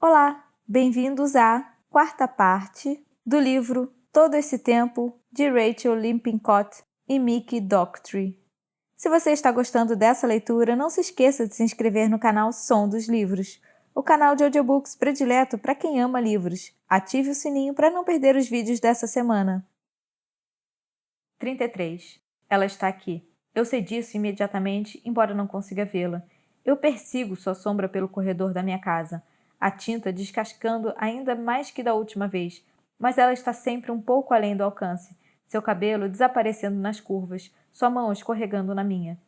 Olá, bem-vindos à quarta parte do livro Todo Esse Tempo, de Rachel Lippincott e Mickey Dougherty. Se você está gostando dessa leitura, não se esqueça de se inscrever no canal Som dos Livros, o canal de audiobooks predileto para quem ama livros. Ative o sininho para não perder os vídeos dessa semana. 33. Ela está aqui. Eu sei disso imediatamente, embora não consiga vê-la. Eu persigo sua sombra pelo corredor da minha casa, a tinta descascando ainda mais que da última vez, mas ela está sempre um pouco além do alcance, seu cabelo desaparecendo nas curvas, sua mão escorregando na minha.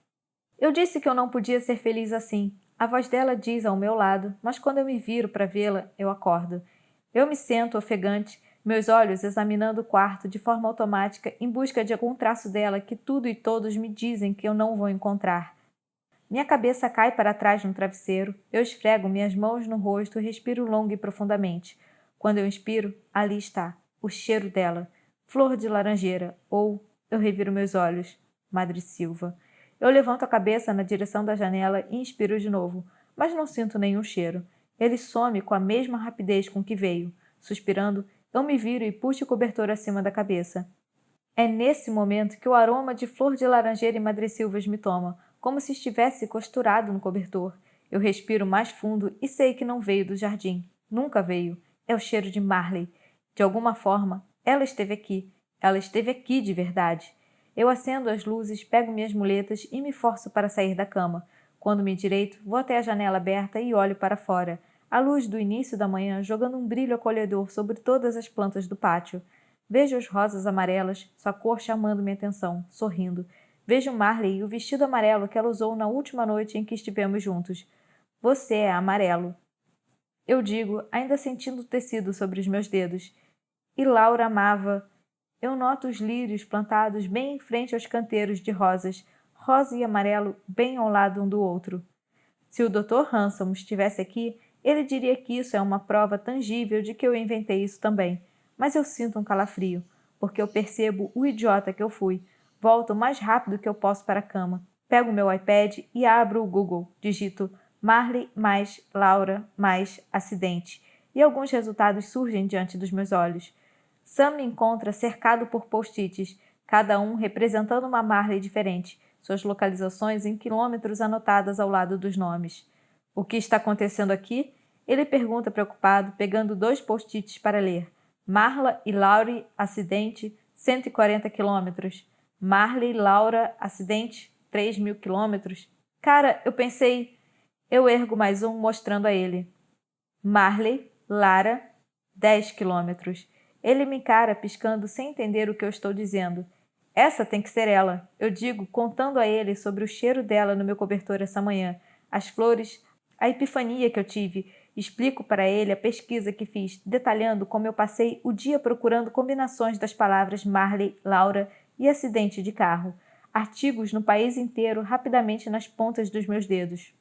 Eu disse que eu não podia ser feliz assim. A voz dela diz ao meu lado, mas quando eu me viro para vê-la, eu acordo. Eu me sento ofegante, meus olhos examinando o quarto de forma automática em busca de algum traço dela que tudo e todos me dizem que eu não vou encontrar. Minha cabeça cai para trás no travesseiro, eu esfrego minhas mãos no rosto e respiro longo e profundamente. Quando eu inspiro, ali está, o cheiro dela. Flor de laranjeira, ou, eu reviro meus olhos, Madre Silva. Eu levanto a cabeça na direção da janela e inspiro de novo, mas não sinto nenhum cheiro. Ele some com a mesma rapidez com que veio. Suspirando, eu me viro e puxo o cobertor acima da cabeça. É nesse momento que o aroma de flor de laranjeira e madressilvas me toma, como se estivesse costurado no cobertor. Eu respiro mais fundo e sei que não veio do jardim. Nunca veio. É o cheiro de Marley. De alguma forma, ela esteve aqui. Ela esteve aqui de verdade. Eu acendo as luzes, pego minhas muletas e me forço para sair da cama. Quando me endireito, vou até a janela aberta e olho para fora. A luz do início da manhã jogando um brilho acolhedor sobre todas as plantas do pátio. Vejo as rosas amarelas, sua cor chamando minha atenção, sorrindo. Vejo Marley e o vestido amarelo que ela usou na última noite em que estivemos juntos. Você é amarelo. Eu digo, ainda sentindo o tecido sobre os meus dedos. E Laura amava. Eu noto os lírios plantados bem em frente aos canteiros de rosas, rosa e amarelo bem ao lado um do outro. Se o Dr. Ransom estivesse aqui, ele diria que isso é uma prova tangível de que eu inventei isso também. Mas eu sinto um calafrio, porque eu percebo o idiota que eu fui. Volto o mais rápido que eu posso para a cama. Pego meu iPad e abro o Google. Digito Marley mais Laura mais acidente. E alguns resultados surgem diante dos meus olhos. Sam me encontra cercado por post-its, cada um representando uma Marley diferente, suas localizações em quilômetros anotadas ao lado dos nomes. O que está acontecendo aqui? Ele pergunta preocupado, pegando 2 post-its para ler. Marla e Laurie, acidente, 140 quilômetros. Marley, Laura, acidente, 3.000 quilômetros. Cara, eu pensei... Eu ergo mais um, mostrando a ele. Marley, Lara, 10 quilômetros. Ele me encara, piscando sem entender o que eu estou dizendo. Essa tem que ser ela, eu digo, contando a ele sobre o cheiro dela no meu cobertor essa manhã, as flores, a epifania que eu tive. Explico para ele a pesquisa que fiz, detalhando como eu passei o dia procurando combinações das palavras Marley, Laura e acidente de carro. Artigos no país inteiro rapidamente nas pontas dos meus dedos.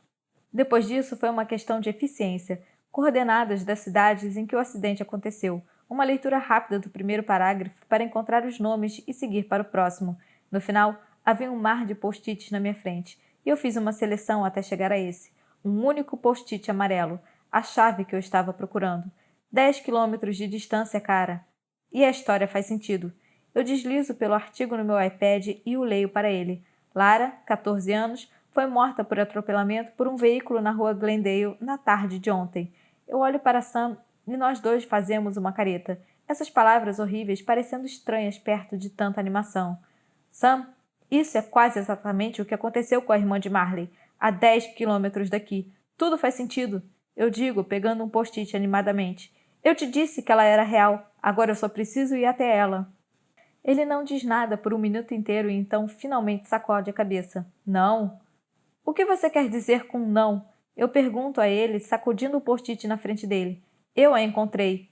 Depois disso, foi uma questão de eficiência, coordenadas das cidades em que o acidente aconteceu, uma leitura rápida do primeiro parágrafo para encontrar os nomes e seguir para o próximo. No final, havia um mar de post-its na minha frente, e eu fiz uma seleção até chegar a esse. Um único post-it amarelo, a chave que eu estava procurando. 10 quilômetros de distância, cara. E a história faz sentido. Eu deslizo pelo artigo no meu iPad e o leio para ele. Lara, 14 anos, foi morta por atropelamento por um veículo na rua Glendale na tarde de ontem. Eu olho para Sam e nós dois fazemos uma careta, essas palavras horríveis parecendo estranhas perto de tanta animação. Sam, isso é quase exatamente o que aconteceu com a irmã de Marley, a 10 quilômetros daqui. Tudo faz sentido, eu digo, pegando um post-it animadamente. Eu te disse que ela era real, agora eu só preciso ir até ela. Ele não diz nada por um minuto inteiro e então finalmente sacode a cabeça. Não. O que você quer dizer com não? Eu pergunto a ele, sacudindo o post-it na frente dele. Eu a encontrei.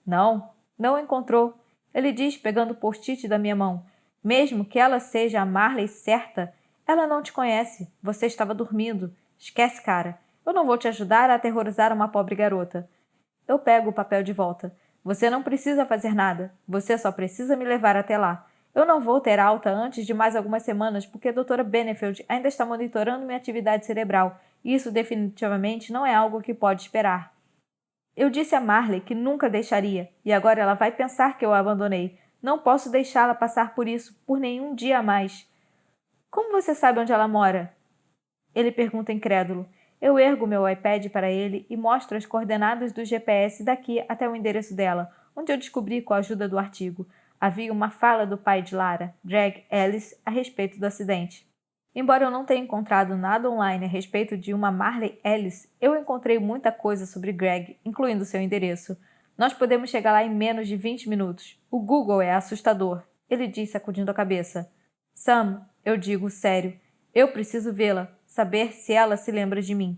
Não, não encontrou. Ele diz, pegando o post-it da minha mão. Mesmo que ela seja a Marley certa, ela não te conhece. Você estava dormindo. Esquece, cara. Eu não vou te ajudar a aterrorizar uma pobre garota. Eu pego o papel de volta. Você não precisa fazer nada. Você só precisa me levar até lá. Eu não vou ter alta antes de mais algumas semanas porque a doutora Benefeld ainda está monitorando minha atividade cerebral e isso definitivamente não é algo que pode esperar. Eu disse a Marley que nunca deixaria, e agora ela vai pensar que eu a abandonei. Não posso deixá-la passar por isso por nenhum dia a mais. Como você sabe onde ela mora? Ele pergunta incrédulo. Eu ergo meu iPad para ele e mostro as coordenadas do GPS daqui até o endereço dela, onde eu descobri com a ajuda do artigo. Havia uma fala do pai de Lara, Greg Ellis, a respeito do acidente. Embora eu não tenha encontrado nada online a respeito de uma Marley Ellis, eu encontrei muita coisa sobre Greg, incluindo seu endereço. Nós podemos chegar lá em menos de 20 minutos. O Google é assustador, ele disse sacudindo a cabeça. Sam, eu digo sério, eu preciso vê-la, saber se ela se lembra de mim.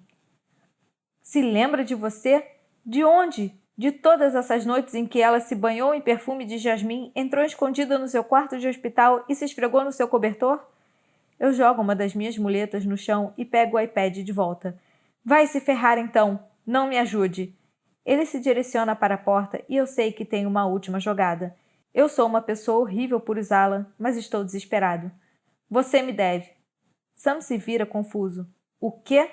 Se lembra de você? De onde? De todas essas noites em que ela se banhou em perfume de jasmim, entrou escondida no seu quarto de hospital e se esfregou no seu cobertor? Eu jogo uma das minhas muletas no chão e pego o iPad de volta. Vai se ferrar então! Não me ajude! Ele se direciona para a porta e eu sei que tem uma última jogada. Eu sou uma pessoa horrível por usá-la, mas estou desesperado. Você me deve. Sam se vira confuso. O quê?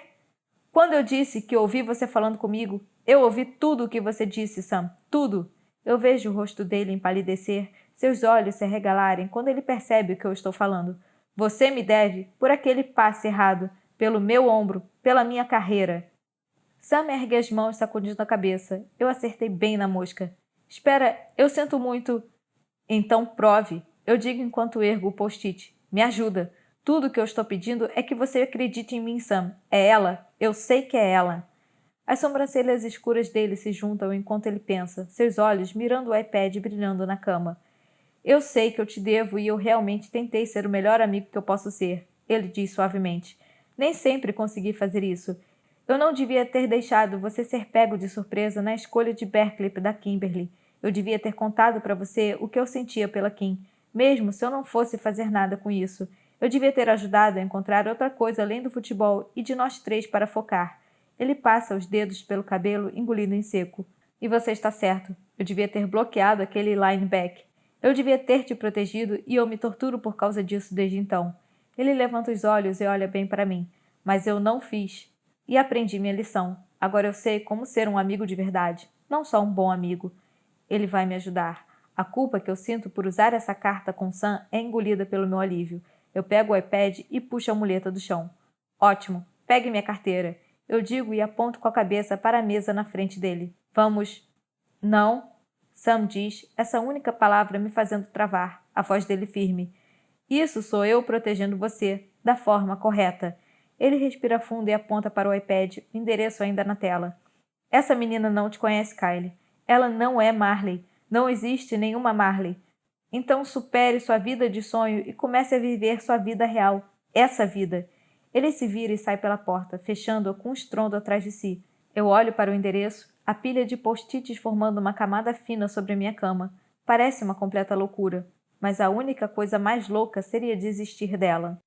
Quando eu disse que ouvi você falando comigo, eu ouvi tudo o que você disse, Sam. Tudo. Eu vejo o rosto dele empalidecer, seus olhos se arregalarem quando ele percebe o que eu estou falando. Você me deve por aquele passe errado, pelo meu ombro, pela minha carreira. Sam ergue as mãos sacudindo a cabeça. Eu acertei bem na mosca. Espera, eu sinto muito. Então prove. Eu digo enquanto ergo o post-it. Me ajuda. Tudo o que eu estou pedindo é que você acredite em mim, Sam. É ela. Eu sei que é ela. As sobrancelhas escuras dele se juntam enquanto ele pensa, seus olhos mirando o iPad brilhando na cama. Eu sei que eu te devo e eu realmente tentei ser o melhor amigo que eu posso ser, ele diz suavemente. Nem sempre consegui fazer isso. Eu não devia ter deixado você ser pego de surpresa na escolha de Berkeley da Kimberly. Eu devia ter contado para você o que eu sentia pela Kim, mesmo se eu não fosse fazer nada com isso. Eu devia ter ajudado a encontrar outra coisa além do futebol e de nós três para focar. Ele passa os dedos pelo cabelo, engolindo em seco. E você está certo. Eu devia ter bloqueado aquele linebacker. Eu devia ter te protegido e eu me torturo por causa disso desde então. Ele levanta os olhos e olha bem para mim. Mas eu não fiz. E aprendi minha lição. Agora eu sei como ser um amigo de verdade. Não só um bom amigo. Ele vai me ajudar. A culpa que eu sinto por usar essa carta com Sam é engolida pelo meu alívio. Eu pego o iPad e puxo a muleta do chão. Ótimo. Pegue minha carteira. Eu digo e aponto com a cabeça para a mesa na frente dele. Vamos. Não. Sam diz, essa única palavra me fazendo travar, a voz dele firme. Isso sou eu protegendo você, da forma correta. Ele respira fundo e aponta para o iPad, o endereço ainda na tela. Essa menina não te conhece, Kylie. Ela não é Marley. Não existe nenhuma Marley. Então supere sua vida de sonho e comece a viver sua vida real. Essa vida. Ele se vira e sai pela porta, fechando-a com um estrondo atrás de si. Eu olho para o endereço, a pilha de post-its formando uma camada fina sobre a minha cama. Parece uma completa loucura, mas a única coisa mais louca seria desistir dela.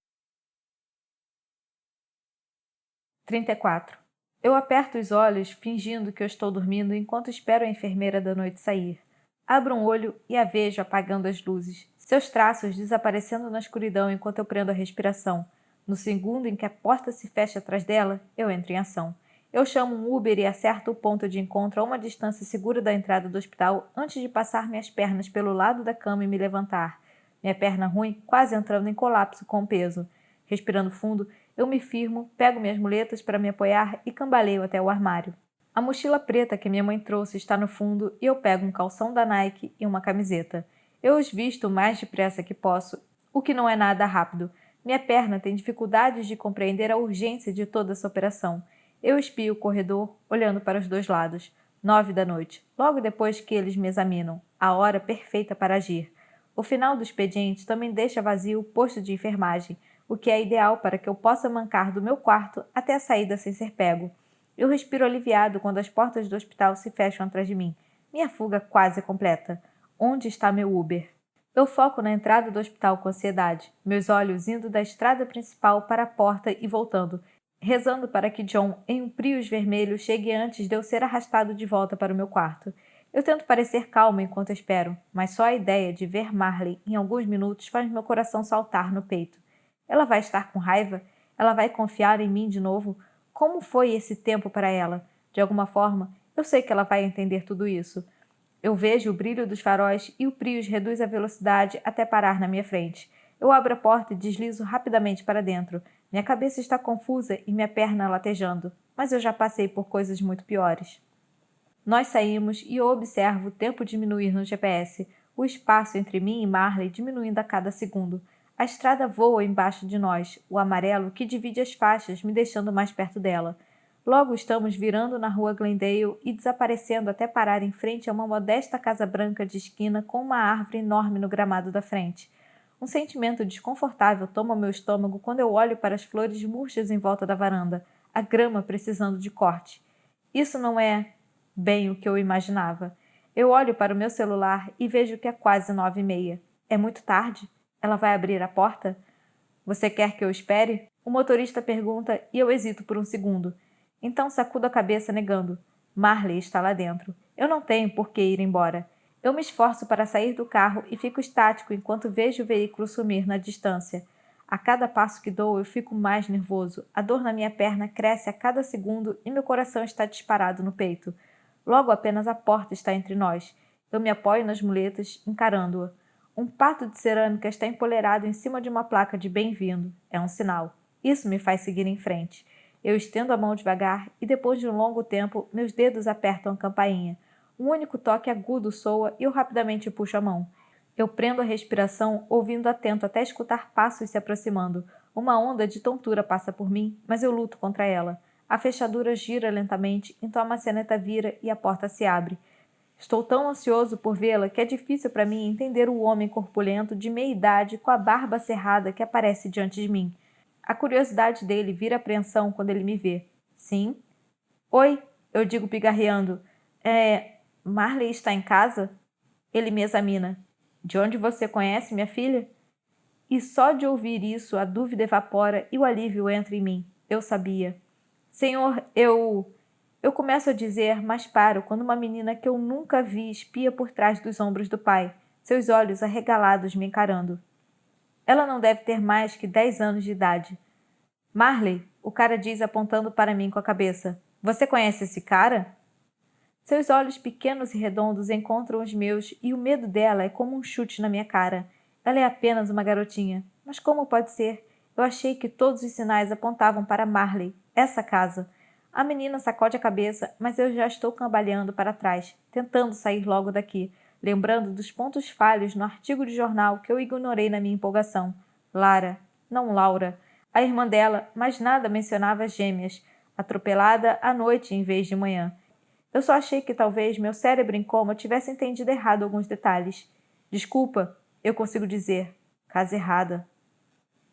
34. Eu aperto os olhos, fingindo que eu estou dormindo enquanto espero a enfermeira da noite sair. Abro um olho e a vejo apagando as luzes, seus traços desaparecendo na escuridão enquanto eu prendo a respiração. No segundo em que a porta se fecha atrás dela, eu entro em ação. Eu chamo um Uber e acerto o ponto de encontro a uma distância segura da entrada do hospital antes de passar minhas pernas pelo lado da cama e me levantar. Minha perna ruim quase entrando em colapso com o peso. Respirando fundo, eu me firmo, pego minhas muletas para me apoiar e cambaleio até o armário. A mochila preta que minha mãe trouxe está no fundo e eu pego um calção da Nike e uma camiseta. Eu os visto o mais depressa que posso, o que não é nada rápido. Minha perna tem dificuldades de compreender a urgência de toda essa operação. Eu espio o corredor, olhando para os dois lados. 9 da noite, logo depois que eles me examinam. A hora perfeita para agir. O final do expediente também deixa vazio o posto de enfermagem, o que é ideal para que eu possa mancar do meu quarto até a saída sem ser pego. Eu respiro aliviado quando as portas do hospital se fecham atrás de mim. Minha fuga quase completa. Onde está meu Uber? Eu foco na entrada do hospital com ansiedade, meus olhos indo da estrada principal para a porta e voltando, rezando para que John, em um Prius vermelho, chegue antes de eu ser arrastado de volta para o meu quarto. Eu tento parecer calma enquanto espero, mas só a ideia de ver Marley em alguns minutos faz meu coração saltar no peito. Ela vai estar com raiva? Ela vai confiar em mim de novo? Como foi esse tempo para ela? De alguma forma, Eu sei que ela vai entender tudo isso. Eu vejo o brilho dos faróis e o Prius reduz a velocidade até parar na minha frente. Eu abro a porta e deslizo rapidamente para dentro. Minha cabeça está confusa e minha perna latejando, mas eu já passei por coisas muito piores. Nós saímos e eu observo o tempo diminuir no GPS, o espaço entre mim e Marley diminuindo a cada segundo. A estrada voa embaixo de nós, o amarelo que divide as faixas me deixando mais perto dela. Logo estamos virando na rua Glendale e desaparecendo até parar em frente a uma modesta casa branca de esquina com uma árvore enorme no gramado da frente. Um sentimento desconfortável toma meu estômago quando eu olho para as flores murchas em volta da varanda, a grama precisando de corte. Isso não é bem o que eu imaginava. Eu olho para o meu celular e vejo que é quase 9h30. É muito tarde? Ela vai abrir a porta? Você quer que eu espere? O motorista pergunta e eu hesito por um segundo. Então sacudo a cabeça negando. Marley está lá dentro. Eu não tenho por que ir embora. Eu me esforço para sair do carro e fico estático enquanto vejo o veículo sumir na distância. A cada passo que dou, eu fico mais nervoso. A dor na minha perna cresce a cada segundo e meu coração está disparado no peito. Logo apenas a porta está entre nós. Eu me apoio nas muletas, encarando-a. Um pato de cerâmica está empoleirado em cima de uma placa de bem-vindo. É um sinal. Isso me faz seguir em frente. Eu estendo a mão devagar e, depois de um longo tempo, meus dedos apertam a campainha. Um único toque agudo soa e eu rapidamente puxo a mão. Eu prendo a respiração, ouvindo atento até escutar passos se aproximando. Uma onda de tontura passa por mim, mas eu luto contra ela. A fechadura gira lentamente, então a maçaneta vira e a porta se abre. Estou tão ansioso por vê-la que é difícil para mim entender o homem corpulento de meia idade com a barba cerrada que aparece diante de mim. A curiosidade dele vira apreensão quando ele me vê. Sim? Oi, eu digo pigarreando. Marley está em casa? Ele me examina. De onde você conhece minha filha? E só de ouvir isso a dúvida evapora e o alívio entra em mim. Eu sabia. Senhor, Eu começo a dizer, mas paro quando uma menina que eu nunca vi espia por trás dos ombros do pai, seus olhos arregalados me encarando. Ela não deve ter mais que 10 anos de idade. Marley, o cara diz apontando para mim com a cabeça. Você conhece esse cara? Seus olhos pequenos e redondos encontram os meus e o medo dela é como um chute na minha cara. Ela é apenas uma garotinha. Mas como pode ser? Eu achei que todos os sinais apontavam para Marley, essa casa. A menina sacode a cabeça, mas eu já estou cambaleando para trás, tentando sair logo daqui, lembrando dos pontos falhos no artigo de jornal que eu ignorei na minha empolgação. Lara, não Laura. A irmã dela, mas nada mencionava as gêmeas, atropelada à noite em vez de manhã. Eu só achei que talvez meu cérebro em coma tivesse entendido errado alguns detalhes. Desculpa, eu consigo dizer. Casa errada.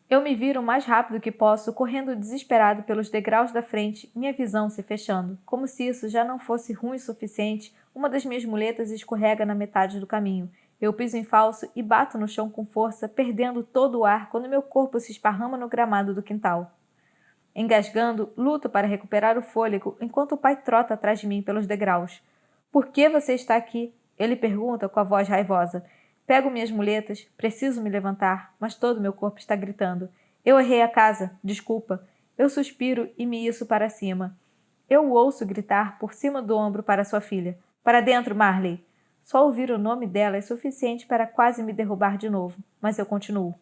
Eu me viro o mais rápido que posso, correndo desesperado pelos degraus da frente, minha visão se fechando. Como se isso já não fosse ruim o suficiente, uma das minhas muletas escorrega na metade do caminho. Eu piso em falso e bato no chão com força, perdendo todo o ar quando meu corpo se esparrama no gramado do quintal. Engasgando, luto para recuperar o fôlego enquanto o pai trota atrás de mim pelos degraus. Por que você está aqui? Ele pergunta com a voz raivosa. Pego minhas muletas, preciso me levantar, mas todo meu corpo está gritando. Eu errei a casa, desculpa. Eu suspiro e me iço para cima. Eu o ouço gritar por cima do ombro para sua filha. Para dentro, Marley! Só ouvir o nome dela é suficiente para quase me derrubar de novo, mas eu continuo.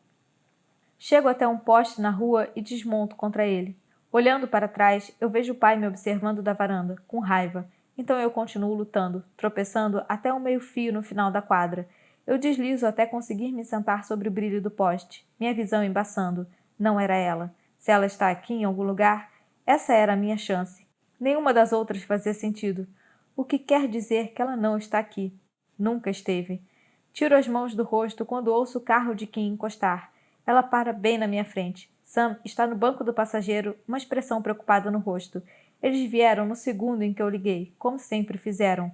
Chego até um poste na rua e desmonto contra ele. Olhando para trás, eu vejo o pai me observando da varanda, com raiva. Então eu continuo lutando, tropeçando até um meio-fio no final da quadra. Eu deslizo até conseguir me sentar sobre o brilho do poste, minha visão embaçando. Não era ela. Se ela está aqui em algum lugar, essa era a minha chance. Nenhuma das outras fazia sentido. O que quer dizer que ela não está aqui. Nunca esteve. Tiro as mãos do rosto quando ouço o carro de Kim encostar. Ela para bem na minha frente. Sam está no banco do passageiro, uma expressão preocupada no rosto. Eles vieram no segundo em que eu liguei, como sempre fizeram.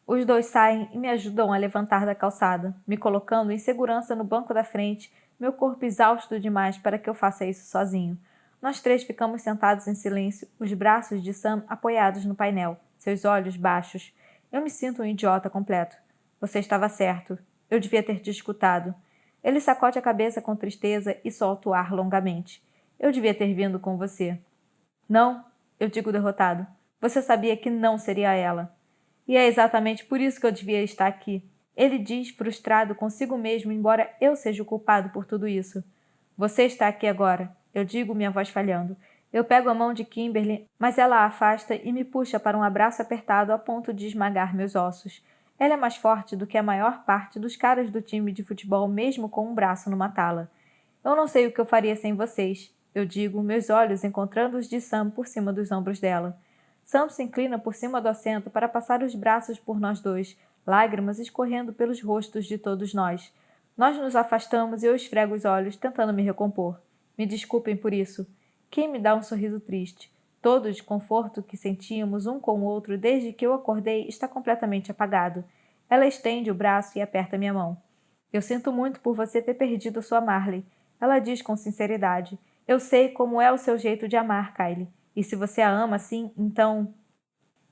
Os dois saem e me ajudam a levantar da calçada, me colocando em segurança no banco da frente, meu corpo exausto demais para que eu faça isso sozinho. Nós três ficamos sentados em silêncio, os braços de Sam apoiados no painel, seus olhos baixos. Eu me sinto um idiota completo. Você estava certo. Eu devia ter te escutado. Ele sacode a cabeça com tristeza e solta o ar longamente. Eu devia ter vindo com você. Não, eu digo derrotado. Você sabia que não seria ela. E é exatamente por isso que eu devia estar aqui. Ele diz, frustrado consigo mesmo, embora eu seja o culpado por tudo isso. Você está aqui agora, eu digo, minha voz falhando. Eu pego a mão de Kimberly, mas ela a afasta e me puxa para um abraço apertado a ponto de esmagar meus ossos. Ela é mais forte do que a maior parte dos caras do time de futebol, mesmo com um braço numa tala. Eu não sei o que eu faria sem vocês, eu digo, meus olhos encontrando os de Sam por cima dos ombros dela. Sam se inclina por cima do assento para passar os braços por nós dois, lágrimas escorrendo pelos rostos de todos nós. Nós nos afastamos e eu esfrego os olhos, tentando me recompor. Me desculpem por isso. Kim me dá um sorriso triste. Todo o desconforto que sentíamos um com o outro desde que eu acordei está completamente apagado. Ela estende o braço e aperta minha mão. Eu sinto muito por você ter perdido sua Marley. Ela diz com sinceridade. Eu sei como é o seu jeito de amar, Kylie. E se você a ama assim, então...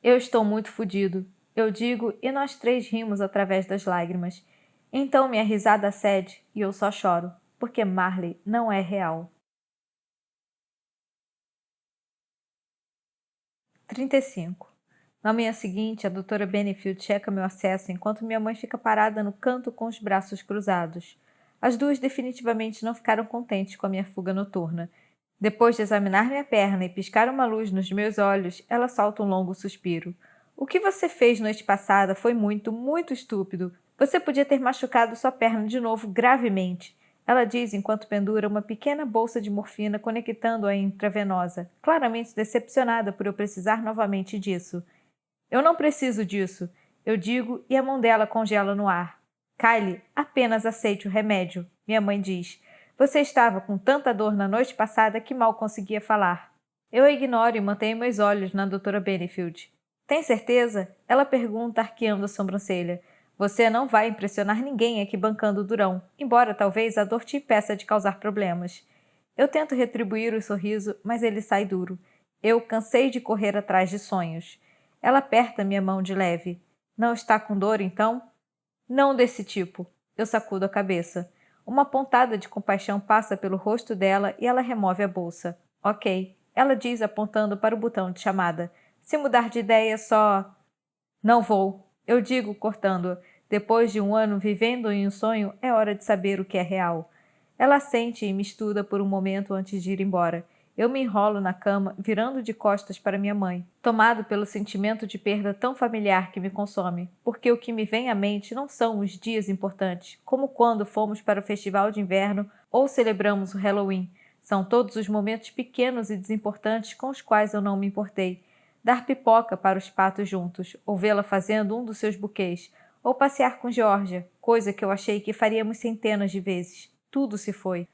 Eu estou muito fodido. Eu digo e nós três rimos através das lágrimas. Então minha risada cede e eu só choro, porque Marley não é real. 35. Na manhã seguinte, a doutora Benefield checa meu acesso enquanto minha mãe fica parada no canto com os braços cruzados. As duas definitivamente não ficaram contentes com a minha fuga noturna. Depois de examinar minha perna e piscar uma luz nos meus olhos, ela solta um longo suspiro. O que você fez noite passada foi muito, muito estúpido. Você podia ter machucado sua perna de novo gravemente. Ela diz enquanto pendura uma pequena bolsa de morfina conectando-a intravenosa, claramente decepcionada por eu precisar novamente disso. Eu não preciso disso, eu digo e a mão dela congela no ar. Kylie, apenas aceite o remédio, minha mãe diz. Você estava com tanta dor na noite passada que mal conseguia falar. Eu a ignoro e mantenho meus olhos na doutora Benefield. Tem certeza? Ela pergunta, arqueando a sobrancelha. Você não vai impressionar ninguém aqui bancando o durão, embora talvez a dor te impeça de causar problemas. Eu tento retribuir o sorriso, mas ele sai duro. Eu cansei de correr atrás de sonhos. Ela aperta minha mão de leve. Não está com dor, então? Não desse tipo. Eu sacudo a cabeça. Uma pontada de compaixão passa pelo rosto dela e ela remove a bolsa. Ok. Ela diz apontando para o botão de chamada. Se mudar de ideia, só... Não vou. Eu digo, cortando-a. Depois de um ano vivendo em um sonho, é hora de saber o que é real. Ela sente e me estuda por um momento antes de ir embora. Eu me enrolo na cama, virando de costas para minha mãe, tomado pelo sentimento de perda tão familiar que me consome, porque o que me vem à mente não são os dias importantes, como quando fomos para o festival de inverno ou celebramos o Halloween. São todos os momentos pequenos e desimportantes com os quais eu não me importei. Dar pipoca para os patos juntos, ou vê-la fazendo um dos seus buquês, ou passear com Georgia, coisa que eu achei que faríamos centenas de vezes. Tudo se foi.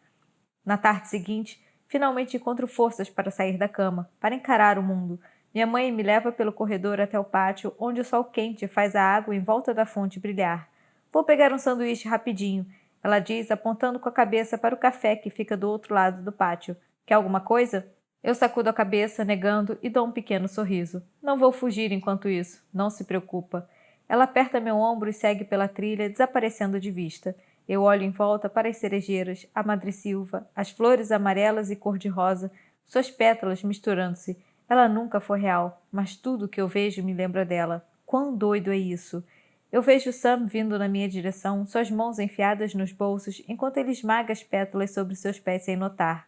Na tarde seguinte, finalmente encontro forças para sair da cama, para encarar o mundo. Minha mãe me leva pelo corredor até o pátio, onde o sol quente faz a água em volta da fonte brilhar. Vou pegar um sanduíche rapidinho, ela diz, apontando com a cabeça para o café que fica do outro lado do pátio. Quer alguma coisa? Eu sacudo a cabeça, negando, e dou um pequeno sorriso. Não vou fugir enquanto isso, não se preocupa. Ela aperta meu ombro e segue pela trilha, desaparecendo de vista. Eu olho em volta para as cerejeiras, a madressilva, as flores amarelas e cor-de-rosa, suas pétalas misturando-se. Ela nunca foi real, mas tudo que eu vejo me lembra dela. Quão doido é isso! Eu vejo Sam vindo na minha direção, suas mãos enfiadas nos bolsos, enquanto ele esmaga as pétalas sobre seus pés sem notar.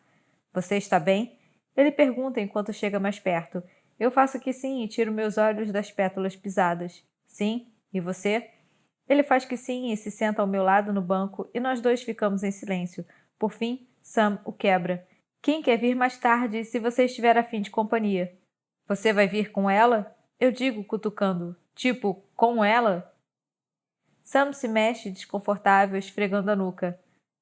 Você está bem? Ele pergunta enquanto chega mais perto. Eu faço que sim e tiro meus olhos das pétalas pisadas. Sim? E você? Ele faz que sim e se senta ao meu lado no banco e nós dois ficamos em silêncio. Por fim, Sam o quebra. Quem quer vir mais tarde se você estiver a fim de companhia? Você vai vir com ela? Eu digo, cutucando. Tipo, com ela? Sam se mexe, desconfortável, esfregando a nuca.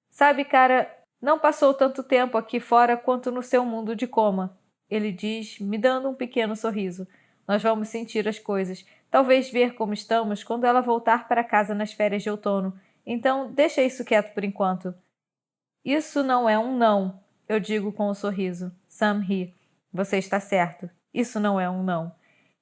Sabe, cara, não passou tanto tempo aqui fora quanto no seu mundo de coma. Ele diz, me dando um pequeno sorriso. Nós vamos sentir as coisas. Talvez ver como estamos quando ela voltar para casa nas férias de outono. Então, deixa isso quieto por enquanto. Isso não é um não, eu digo com um sorriso. Sam ri. Você está certo. Isso não é um não.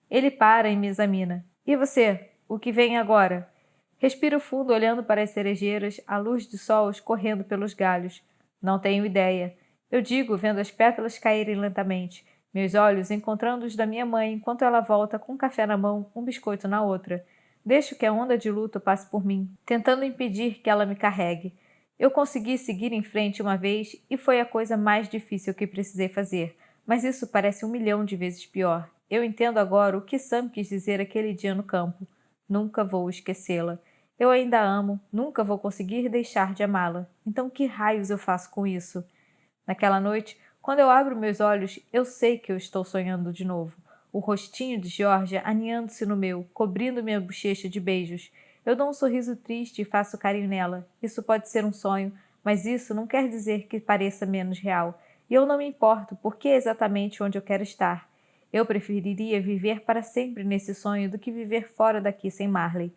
Ele para e me examina. E você? O que vem agora? Respiro fundo olhando para as cerejeiras, a luz do sol escorrendo pelos galhos. Não tenho ideia. Eu digo, vendo as pétalas caírem lentamente. meus olhos encontrando os da minha mãe enquanto ela volta com um café na mão, um biscoito na outra. Deixo que a onda de luto passe por mim, tentando impedir que ela me carregue. Eu consegui seguir em frente uma vez e foi a coisa mais difícil que precisei fazer, mas isso parece 1 milhão de vezes pior. Eu entendo agora o que Sam quis dizer aquele dia no campo. Nunca vou esquecê-la. Eu ainda a amo, nunca vou conseguir deixar de amá-la. Então que raios eu faço com isso? Naquela noite, quando eu abro meus olhos, eu sei que eu estou sonhando de novo. O rostinho de Georgia aninhando-se no meu, cobrindo minha bochecha de beijos. Eu dou um sorriso triste e faço carinho nela. Isso pode ser um sonho, mas isso não quer dizer que pareça menos real. E eu não me importo, porque é exatamente onde eu quero estar. Eu preferiria viver para sempre nesse sonho do que viver fora daqui sem Marley.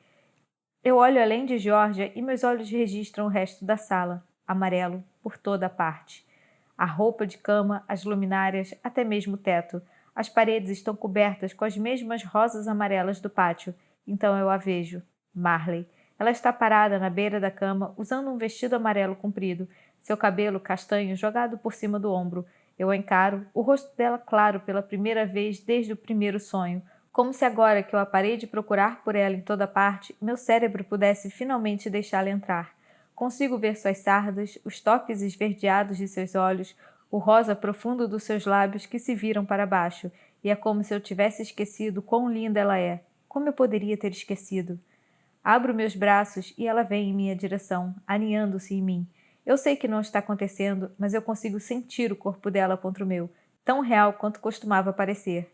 Eu olho além de Georgia e meus olhos registram o resto da sala, amarelo por toda a parte. A roupa de cama, as luminárias, até mesmo o teto. As paredes estão cobertas com as mesmas rosas amarelas do pátio. Então eu a vejo. Marley. Ela está parada na beira da cama, usando um vestido amarelo comprido, seu cabelo castanho jogado por cima do ombro. Eu a encaro, o rosto dela claro pela primeira vez desde o primeiro sonho, como se agora que eu a parei de procurar por ela em toda parte, meu cérebro pudesse finalmente deixá-la entrar. Consigo ver suas sardas, os toques esverdeados de seus olhos, o rosa profundo dos seus lábios que se viram para baixo, e é como se eu tivesse esquecido quão linda ela é. Como eu poderia ter esquecido? Abro meus braços e ela vem em minha direção, aninhando-se em mim. Eu sei que não está acontecendo, mas eu consigo sentir o corpo dela contra o meu, tão real quanto costumava parecer.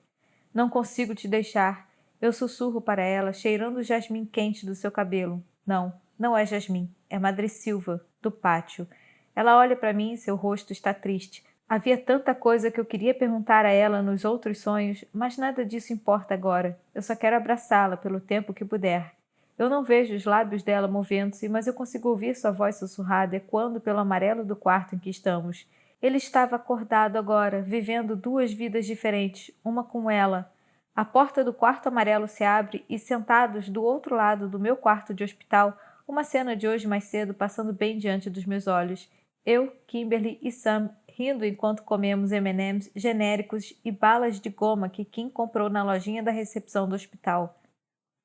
Não consigo te deixar. Eu sussurro para ela, cheirando o jasmim quente do seu cabelo. Não, não é jasmim, é madressilva, do pátio. Ela olha para mim e seu rosto está triste. Havia tanta coisa que eu queria perguntar a ela nos outros sonhos, mas nada disso importa agora. Eu só quero abraçá-la pelo tempo que puder. Eu não vejo os lábios dela movendo-se, mas eu consigo ouvir sua voz sussurrada ecoando pelo amarelo do quarto em que estamos. Ele estava acordado agora, vivendo 2 vidas diferentes, uma com ela. A porta do quarto amarelo se abre e, sentados do outro lado do meu quarto de hospital, uma cena de hoje mais cedo passando bem diante dos meus olhos. Eu, Kimberly e Sam rindo enquanto comemos M&M's genéricos e balas de goma que Kim comprou na lojinha da recepção do hospital.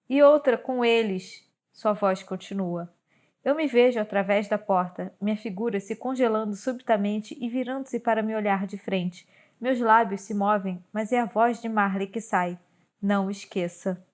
E outra com eles, sua voz continua. Eu me vejo através da porta, minha figura se congelando subitamente e virando-se para me olhar de frente. Meus lábios se movem, mas é a voz de Marley que sai. Não esqueça.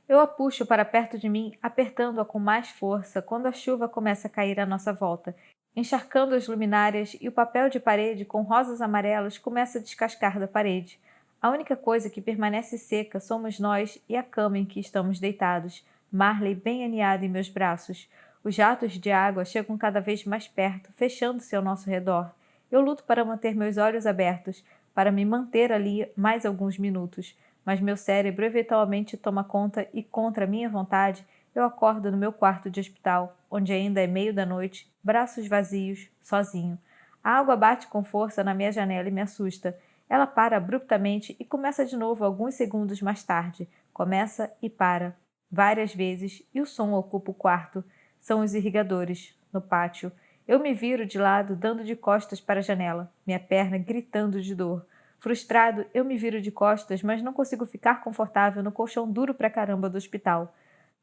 Eu a puxo para perto de mim, apertando-a com mais força quando a chuva começa a cair à nossa volta, encharcando as luminárias e o papel de parede com rosas amarelas começa a descascar da parede. A única coisa que permanece seca somos nós e a cama em que estamos deitados, Marley bem aninhada em meus braços. Os jatos de água chegam cada vez mais perto, fechando-se ao nosso redor. Eu luto para manter meus olhos abertos, para me manter ali mais alguns minutos, mas meu cérebro eventualmente toma conta e, contra minha vontade, eu acordo no meu quarto de hospital, onde ainda é meio da noite, braços vazios, sozinho. A água bate com força na minha janela e me assusta. Ela para abruptamente e começa de novo alguns segundos mais tarde. Começa e para. Várias vezes, e o som ocupa o quarto. São os irrigadores, no pátio. Eu me viro de lado, dando de costas para a janela, minha perna gritando de dor. Frustrado, eu me viro de costas, mas não consigo ficar confortável no colchão duro pra caramba do hospital.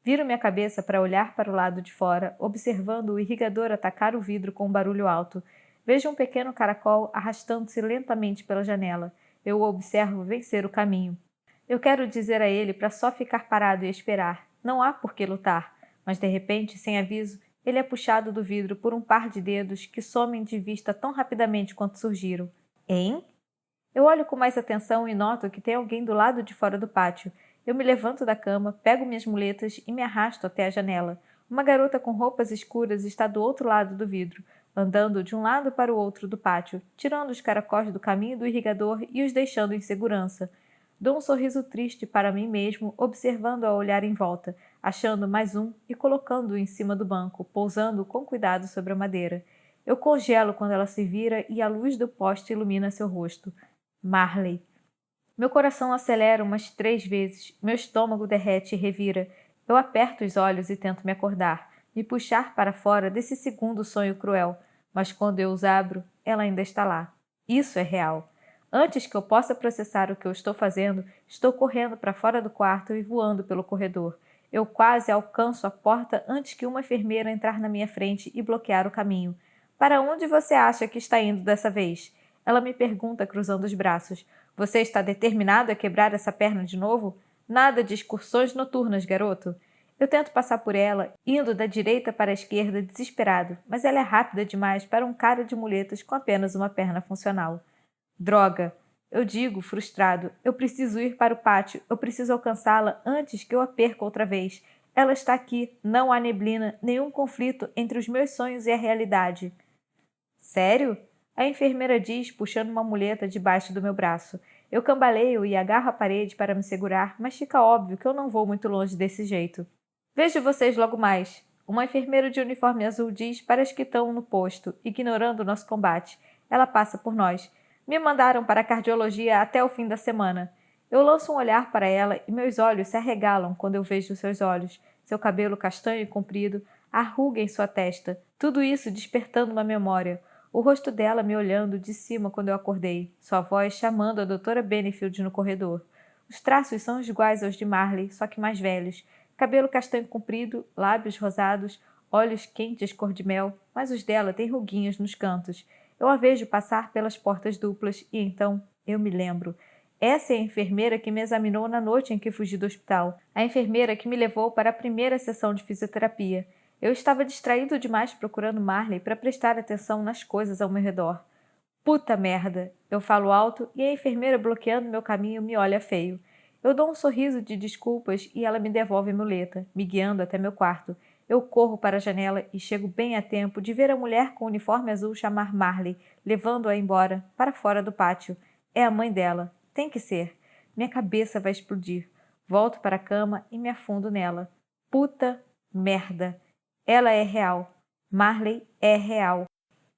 Viro minha cabeça para olhar para o lado de fora, observando o irrigador atacar o vidro com um barulho alto. Vejo um pequeno caracol arrastando-se lentamente pela janela. Eu o observo vencer o caminho. Eu quero dizer a ele para só ficar parado e esperar. Não há por que lutar. Mas de repente, sem aviso, ele é puxado do vidro por um par de dedos que somem de vista tão rapidamente quanto surgiram. Hein? Eu olho com mais atenção e noto que tem alguém do lado de fora do pátio. Eu me levanto da cama, pego minhas muletas e me arrasto até a janela. Uma garota com roupas escuras está do outro lado do vidro, andando de um lado para o outro do pátio, tirando os caracóis do caminho do irrigador e os deixando em segurança. Dou um sorriso triste para mim mesmo, observando-a olhar em volta, achando mais um e colocando-o em cima do banco, pousando com cuidado sobre a madeira. Eu congelo quando ela se vira e a luz do poste ilumina seu rosto. Marley. Meu coração acelera umas 3 vezes, meu estômago derrete e revira. Eu aperto os olhos e tento me acordar, me puxar para fora desse segundo sonho cruel, mas quando eu os abro, ela ainda está lá. Isso é real. Antes que eu possa processar o que eu estou fazendo, estou correndo para fora do quarto e voando pelo corredor. Eu quase alcanço a porta antes que uma enfermeira entrar na minha frente e bloquear o caminho. Para onde você acha que está indo dessa vez? Ela me pergunta, cruzando os braços. Você está determinado a quebrar essa perna de novo? Nada de excursões noturnas, garoto. Eu tento passar por ela, indo da direita para a esquerda, desesperado, mas ela é rápida demais para um cara de muletas com apenas uma perna funcional. Droga! Eu digo, frustrado. Eu preciso ir para o pátio. Eu preciso alcançá-la antes que eu a perca outra vez. Ela está aqui. Não há neblina, nenhum conflito entre os meus sonhos e a realidade. Sério? A enfermeira diz, puxando uma muleta debaixo do meu braço. Eu cambaleio e agarro a parede para me segurar, mas fica óbvio que eu não vou muito longe desse jeito. Vejo vocês logo mais. Uma enfermeira de uniforme azul diz para as que estão no posto, ignorando o nosso combate. Ela passa por nós. Me mandaram para a cardiologia até o fim da semana. Eu lanço um olhar para ela e meus olhos se arregalam quando eu vejo seus olhos, seu cabelo castanho e comprido, a ruga em sua testa, tudo isso despertando uma memória. O rosto dela me olhando de cima quando eu acordei, sua voz chamando a doutora Benefield no corredor. Os traços são iguais aos de Marley, só que mais velhos. Cabelo castanho comprido, lábios rosados, olhos quentes cor de mel, mas os dela têm ruguinhas nos cantos. Eu a vejo passar pelas portas duplas e então eu me lembro. Essa é a enfermeira que me examinou na noite em que fugi do hospital. A enfermeira que me levou para a primeira sessão de fisioterapia. Eu estava distraído demais procurando Marley para prestar atenção nas coisas ao meu redor. Puta merda! Eu falo alto e a enfermeira bloqueando meu caminho me olha feio. Eu dou um sorriso de desculpas e ela me devolve a muleta, me guiando até meu quarto. Eu corro para a janela e chego bem a tempo de ver a mulher com o uniforme azul chamar Marley, levando-a embora, para fora do pátio. É a mãe dela. Tem que ser. Minha cabeça vai explodir. Volto para a cama e me afundo nela. Puta merda! Ela é real. Marley é real.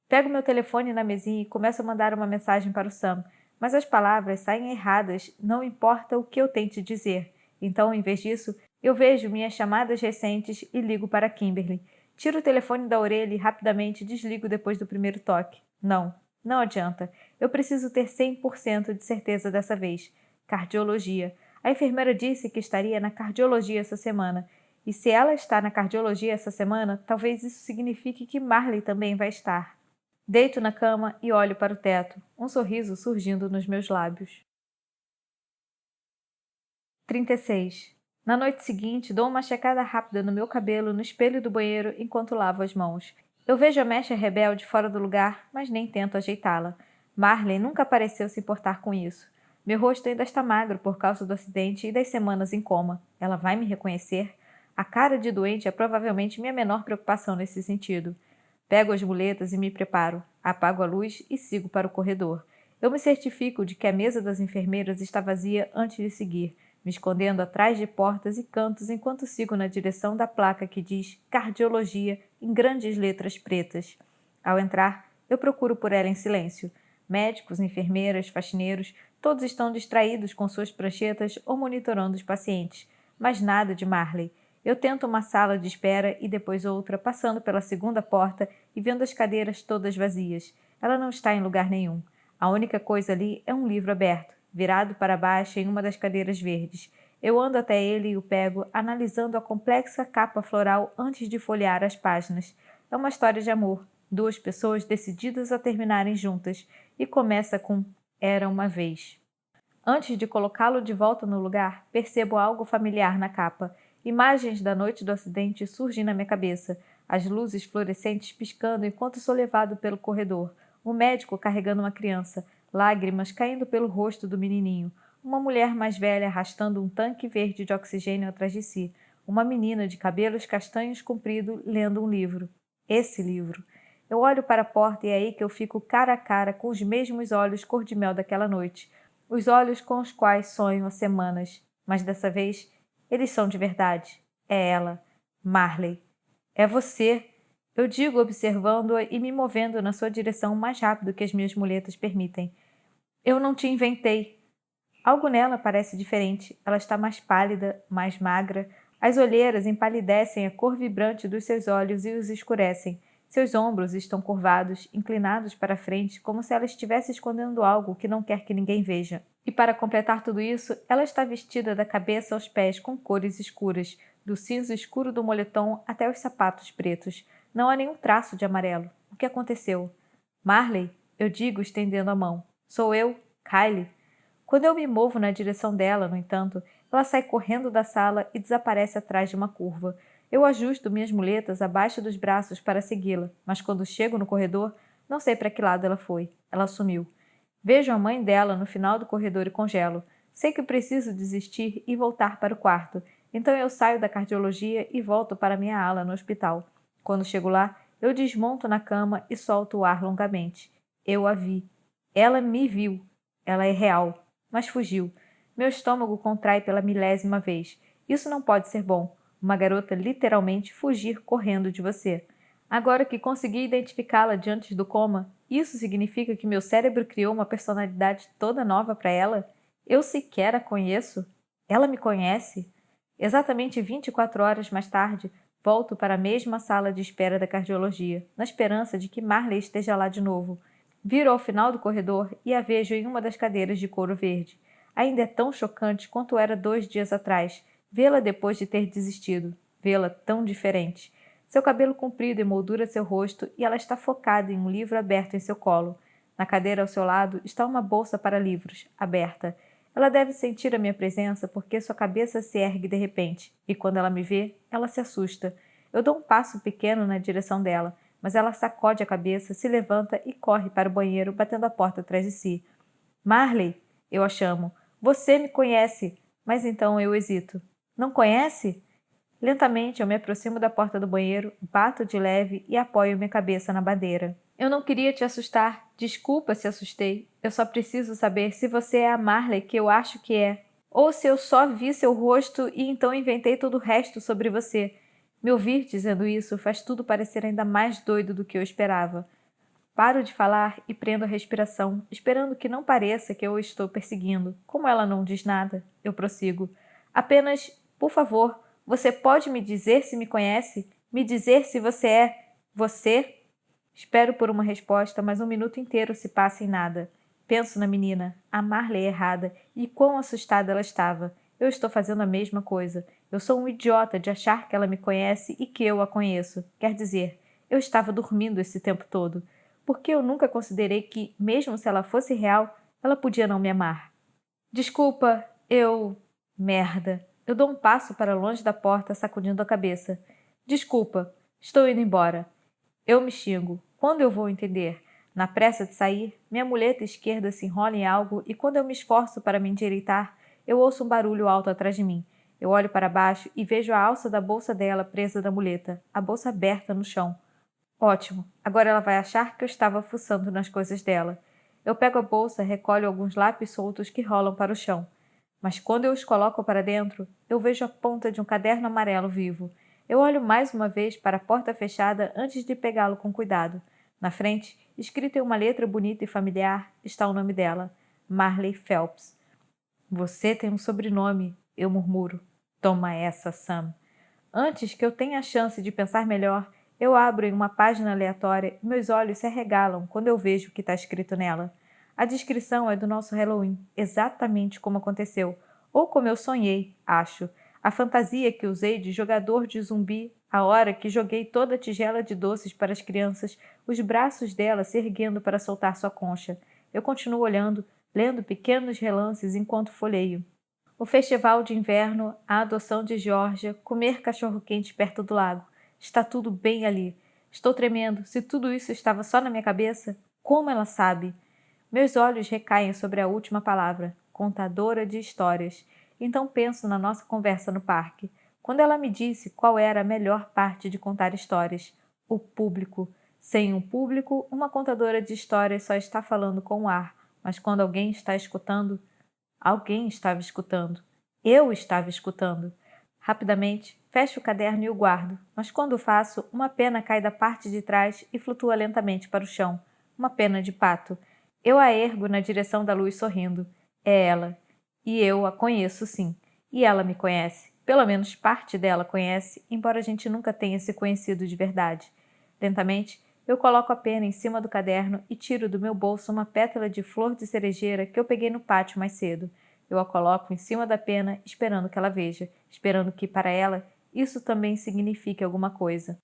Pego meu telefone na mesinha e começo a mandar uma mensagem para o Sam, mas as palavras saem erradas, não importa o que eu tente dizer. Então, em vez disso, eu vejo minhas chamadas recentes e ligo para Kimberly. Tiro o telefone da orelha e rapidamente desligo depois do primeiro toque. Não adianta. Eu preciso ter 100% de certeza dessa vez. Cardiologia. A enfermeira disse que estaria na cardiologia essa semana. E se ela está na cardiologia essa semana, talvez isso signifique que Marley também vai estar. Deito na cama e olho para o teto, um sorriso surgindo nos meus lábios. 36. Na noite seguinte, dou uma checada rápida no meu cabelo no espelho do banheiro enquanto lavo as mãos. Eu vejo a mecha rebelde fora do lugar, mas nem tento ajeitá-la. Marley nunca pareceu se importar com isso. Meu rosto ainda está magro por causa do acidente e das semanas em coma. Ela vai me reconhecer? A cara de doente é provavelmente minha menor preocupação nesse sentido. Pego as muletas e me preparo. Apago a luz e sigo para o corredor. Eu me certifico de que a mesa das enfermeiras está vazia antes de seguir, me escondendo atrás de portas e cantos enquanto sigo na direção da placa que diz Cardiologia em grandes letras pretas. Ao entrar, eu procuro por ela em silêncio. Médicos, enfermeiras, faxineiros, todos estão distraídos com suas pranchetas ou monitorando os pacientes. Mas nada de Marley. Eu tento uma sala de espera e depois outra, passando pela segunda porta e vendo as cadeiras todas vazias. Ela não está em lugar nenhum. A única coisa ali é um livro aberto, virado para baixo em uma das cadeiras verdes. Eu ando até ele e o pego, analisando a complexa capa floral antes de folhear as páginas. É uma história de amor, duas pessoas decididas a terminarem juntas, e começa com Era uma vez. Antes de colocá-lo de volta no lugar, percebo algo familiar na capa. Imagens da noite do acidente surgem na minha cabeça, as luzes fluorescentes piscando enquanto sou levado pelo corredor, o médico carregando uma criança, lágrimas caindo pelo rosto do menininho, uma mulher mais velha arrastando um tanque verde de oxigênio atrás de si, uma menina de cabelos castanhos compridos lendo um livro. Esse livro. Eu olho para a porta e é aí que eu fico cara a cara com os mesmos olhos cor de mel daquela noite, os olhos com os quais sonho há semanas, mas dessa vez eles são de verdade. É ela, Marley. É você, eu digo observando-a e me movendo na sua direção o mais rápido que as minhas muletas permitem. Eu não te inventei. Algo nela parece diferente. Ela está mais pálida, mais magra. As olheiras empalidecem a cor vibrante dos seus olhos e os escurecem. Seus ombros estão curvados, inclinados para frente, como se ela estivesse escondendo algo que não quer que ninguém veja. E para completar tudo isso, ela está vestida da cabeça aos pés com cores escuras, do cinza escuro do moletom até os sapatos pretos. Não há nenhum traço de amarelo. O que aconteceu? Marley, eu digo, estendendo a mão. Sou eu, Kylie. Quando eu me movo na direção dela, no entanto, ela sai correndo da sala e desaparece atrás de uma curva. Eu ajusto minhas muletas abaixo dos braços para segui-la, mas quando chego no corredor, não sei para que lado ela foi. Ela sumiu. Vejo a mãe dela no final do corredor e congelo. Sei que preciso desistir e voltar para o quarto. Então eu saio da cardiologia e volto para minha ala no hospital. Quando chego lá, eu desmonto na cama e solto o ar longamente. Eu a vi. Ela me viu. Ela é real. Mas fugiu. Meu estômago contrai pela milésima vez. Isso não pode ser bom. Uma garota literalmente fugir correndo de você. Agora que consegui identificá-la diante do coma, isso significa que meu cérebro criou uma personalidade toda nova para ela? Eu sequer a conheço? Ela me conhece? Exatamente 24 horas mais tarde, volto para a mesma sala de espera da cardiologia, na esperança de que Marley esteja lá de novo. Viro ao final do corredor e a vejo em uma das cadeiras de couro verde. Ainda é tão chocante quanto era 2 dias atrás, vê-la depois de ter desistido, vê-la tão diferente. Seu cabelo comprido emoldura seu rosto e ela está focada em um livro aberto em seu colo. Na cadeira ao seu lado está uma bolsa para livros, aberta. Ela deve sentir a minha presença porque sua cabeça se ergue de repente, e quando ela me vê, ela se assusta. Eu dou um passo pequeno na direção dela, mas ela sacode a cabeça, se levanta e corre para o banheiro, batendo a porta atrás de si. Marley, eu a chamo. Você me conhece. Mas então eu hesito. Não conhece? Lentamente eu me aproximo da porta do banheiro, bato de leve e apoio minha cabeça na madeira. Eu não queria te assustar. Desculpa se assustei. Eu só preciso saber se você é a Marley que eu acho que é. Ou se eu só vi seu rosto e então inventei todo o resto sobre você. Me ouvir dizendo isso faz tudo parecer ainda mais doido do que eu esperava. Paro de falar e prendo a respiração, esperando que não pareça que eu o estou perseguindo. Como ela não diz nada, eu prossigo. Apenas, por favor, você pode me dizer se me conhece? Me dizer se você é você? Espero por uma resposta, mas um minuto inteiro se passa em nada. Penso na menina, a Marley errada, e quão assustada ela estava. Eu estou fazendo a mesma coisa. Eu sou um idiota de achar que ela me conhece e que eu a conheço. Quer dizer, eu estava dormindo esse tempo todo. Porque eu nunca considerei que, mesmo se ela fosse real, ela podia não me amar. Desculpa, eu... Merda. Eu dou um passo para longe da porta, sacudindo a cabeça. Desculpa, estou indo embora. Eu me xingo. Quando eu vou entender? Na pressa de sair, minha muleta esquerda se enrola em algo e quando eu me esforço para me endireitar, eu ouço um barulho alto atrás de mim. Eu olho para baixo e vejo a alça da bolsa dela presa da muleta, a bolsa aberta no chão. Ótimo, agora ela vai achar que eu estava fuçando nas coisas dela. Eu pego a bolsa e recolho alguns lápis soltos que rolam para o chão. Mas quando eu os coloco para dentro, eu vejo a ponta de um caderno amarelo vivo. Eu olho mais uma vez para a porta fechada antes de pegá-lo com cuidado. Na frente, escrito em uma letra bonita e familiar, está o nome dela, Marley Phelps. Você tem um sobrenome, eu murmuro. Toma essa, Sam. Antes que eu tenha a chance de pensar melhor, eu abro em uma página aleatória e meus olhos se arregalam quando eu vejo o que está escrito nela. A descrição é do nosso Halloween, exatamente como aconteceu, ou como eu sonhei, acho. A fantasia que usei de jogador de zumbi, a hora que joguei toda a tigela de doces para as crianças, os braços dela se erguendo para soltar sua concha. Eu continuo olhando, lendo pequenos relances enquanto folheio. O festival de inverno, a adoção de Georgia, comer cachorro-quente perto do lago. Está tudo bem ali. Estou tremendo. Se tudo isso estava só na minha cabeça, como ela sabe? Meus olhos recaem sobre a última palavra, contadora de histórias. Então penso na nossa conversa no parque, quando ela me disse qual era a melhor parte de contar histórias. O público. Sem um público, uma contadora de histórias só está falando com o ar, mas quando alguém está escutando, alguém estava escutando. Eu estava escutando. Rapidamente, fecho o caderno e o guardo, mas quando o faço, uma pena cai da parte de trás e flutua lentamente para o chão. Uma pena de pato. Eu a ergo na direção da luz sorrindo. É ela. E eu a conheço, sim. E ela me conhece. Pelo menos parte dela conhece, embora a gente nunca tenha se conhecido de verdade. Lentamente, eu coloco a pena em cima do caderno e tiro do meu bolso uma pétala de flor de cerejeira que eu peguei no pátio mais cedo. Eu a coloco em cima da pena, esperando que ela veja, esperando que, para ela, isso também signifique alguma coisa.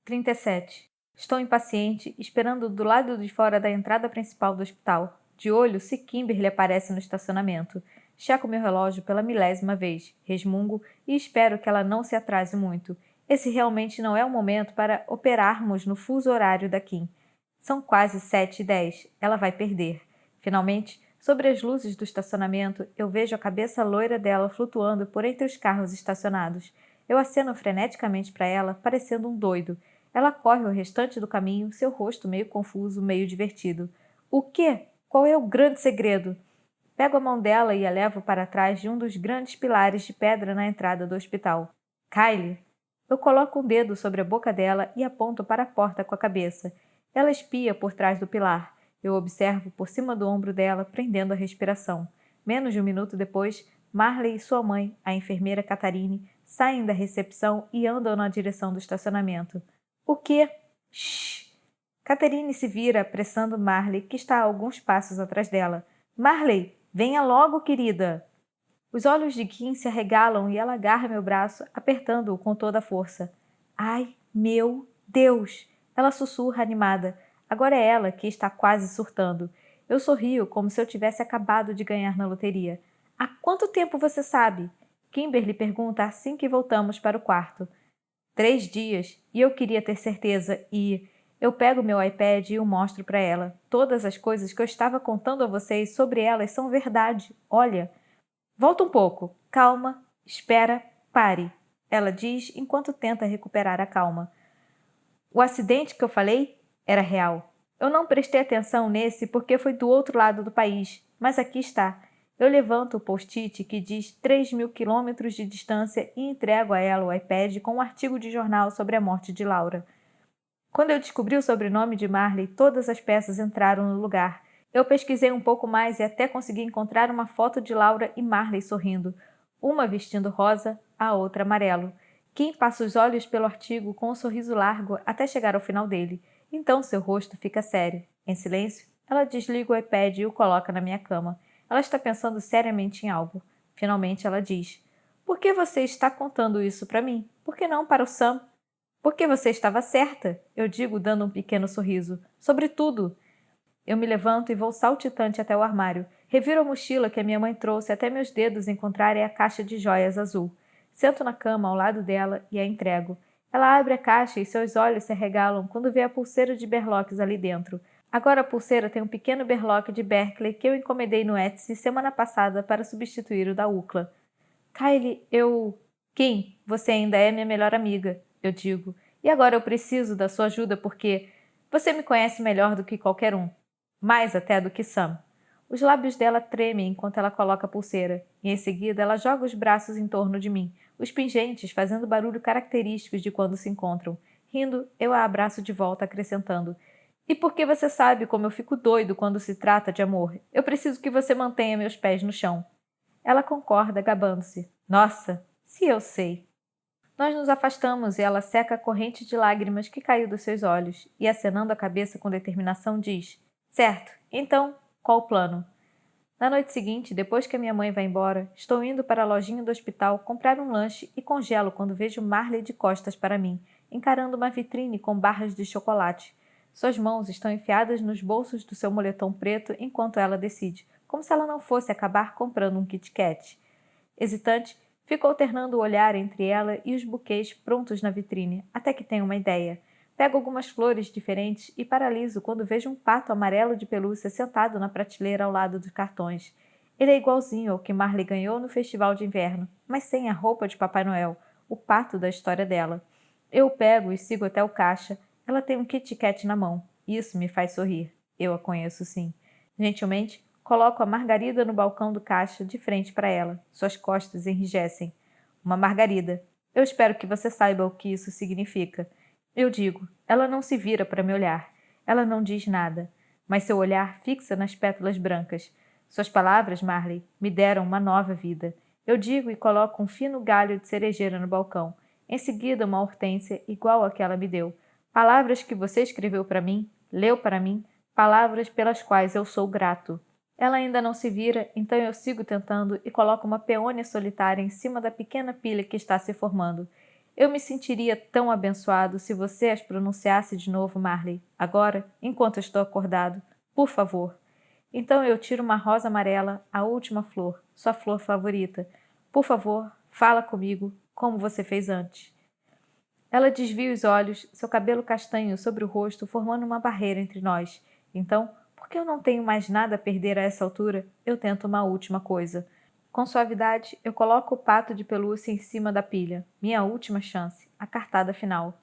37. Estou impaciente, esperando do lado de fora da entrada principal do hospital, de olho se Kimberly aparece no estacionamento. Checo meu relógio pela milésima vez, resmungo e espero que ela não se atrase muito. Esse realmente não é o momento para operarmos no fuso horário da Kim. São quase 7h10. Ela vai perder. Finalmente, sobre as luzes do estacionamento, eu vejo a cabeça loira dela flutuando por entre os carros estacionados. Eu aceno freneticamente para ela, parecendo um doido. Ela corre o restante do caminho, seu rosto meio confuso, meio divertido. O quê? Qual é o grande segredo? Pego a mão dela e a levo para trás de um dos grandes pilares de pedra na entrada do hospital. Kylie! Eu coloco um dedo sobre a boca dela e aponto para a porta com a cabeça. Ela espia por trás do pilar. Eu observo por cima do ombro dela, prendendo a respiração. Menos de um minuto depois, Marley e sua mãe, a enfermeira Catarine, saem da recepção e andam na direção do estacionamento. O quê? Shhh! Caterine se vira, apressando Marley, que está a alguns passos atrás dela. Marley, venha logo, querida! Os olhos de Kim se arregalam e ela agarra meu braço, apertando-o com toda a força. Ai, meu Deus! Ela sussurra animada. Agora é ela que está quase surtando. Eu sorrio como se eu tivesse acabado de ganhar na loteria. Há quanto tempo você sabe? Kimberly pergunta assim que voltamos para o quarto. 3 dias, e eu queria ter certeza, e eu pego meu iPad e o mostro para ela. Todas as coisas que eu estava contando a vocês sobre elas são verdade. Olha, volta um pouco. Calma, espera, pare. Ela diz enquanto tenta recuperar a calma. O acidente que eu falei era real. Eu não prestei atenção nesse porque foi do outro lado do país, mas aqui está. Eu levanto o post-it que diz 3.000 quilômetros de distância e entrego a ela o iPad com um artigo de jornal sobre a morte de Laura. Quando eu descobri o sobrenome de Marley, todas as peças entraram no lugar. Eu pesquisei um pouco mais e até consegui encontrar uma foto de Laura e Marley sorrindo, uma vestindo rosa, a outra amarelo. Kim passa os olhos pelo artigo com um sorriso largo até chegar ao final dele. Então seu rosto fica sério. Em silêncio, ela desliga o iPad e o coloca na minha cama. Ela está pensando seriamente em algo. Finalmente ela diz: Por que você está contando isso para mim? Por que não para o Sam? Porque você estava certa, eu digo dando um pequeno sorriso. Sobre tudo. Eu me levanto e vou saltitante até o armário. Reviro a mochila que a minha mãe trouxe até meus dedos encontrarem a caixa de joias azul. Sento na cama ao lado dela e a entrego. Ela abre a caixa e seus olhos se arregalam quando vê a pulseira de berloques ali dentro. Agora a pulseira tem um pequeno berloque de Berkeley que eu encomendei no Etsy semana passada para substituir o da UCLA. Kylie, Kim, você ainda é minha melhor amiga, eu digo. E agora eu preciso da sua ajuda porque você me conhece melhor do que qualquer um. Mais até do que Sam. Os lábios dela tremem enquanto ela coloca a pulseira, e em seguida ela joga os braços em torno de mim, os pingentes fazendo barulho característicos de quando se encontram. Rindo, eu a abraço de volta, acrescentando: E porque você sabe como eu fico doido quando se trata de amor, eu preciso que você mantenha meus pés no chão. Ela concorda, gabando-se. Nossa, se eu sei. Nós nos afastamos e ela seca a corrente de lágrimas que caiu dos seus olhos e, acenando a cabeça com determinação, diz: Certo, então, qual o plano? Na noite seguinte, depois que a minha mãe vai embora, estou indo para a lojinha do hospital comprar um lanche e congelo quando vejo Marley de costas para mim, encarando uma vitrine com barras de chocolate. Suas mãos estão enfiadas nos bolsos do seu moletom preto enquanto ela decide, como se ela não fosse acabar comprando um Kit Kat. Hesitante, fico alternando o olhar entre ela e os buquês prontos na vitrine, até que tenho uma ideia. Pego algumas flores diferentes e paraliso quando vejo um pato amarelo de pelúcia sentado na prateleira ao lado dos cartões. Ele é igualzinho ao que Marley ganhou no festival de inverno, mas sem a roupa de Papai Noel, o pato da história dela. Eu o pego e sigo até o caixa. Ela tem um Kit Kat na mão. Isso me faz sorrir. Eu a conheço sim. Gentilmente, coloco a margarida no balcão do caixa de frente para ela. Suas costas enrijecem. Uma margarida. Eu espero que você saiba o que isso significa. Eu digo. Ela não se vira para me olhar. Ela não diz nada. Mas seu olhar fixa nas pétalas brancas. Suas palavras, Marley, me deram uma nova vida. Eu digo e coloco um fino galho de cerejeira no balcão. Em seguida, uma hortênsia igual à que ela me deu. Palavras que você escreveu para mim, leu para mim, palavras pelas quais eu sou grato. Ela ainda não se vira, então eu sigo tentando e coloco uma peônia solitária em cima da pequena pilha que está se formando. Eu me sentiria tão abençoado se você as pronunciasse de novo, Marley, agora, enquanto estou acordado. Por favor. Então eu tiro uma rosa amarela, a última flor, sua flor favorita. Por favor, fala comigo, como você fez antes. Ela desvia os olhos, seu cabelo castanho sobre o rosto formando uma barreira entre nós. Então, porque eu não tenho mais nada a perder a essa altura, eu tento uma última coisa. Com suavidade, eu coloco o pato de pelúcia em cima da pilha. Minha última chance, a cartada final.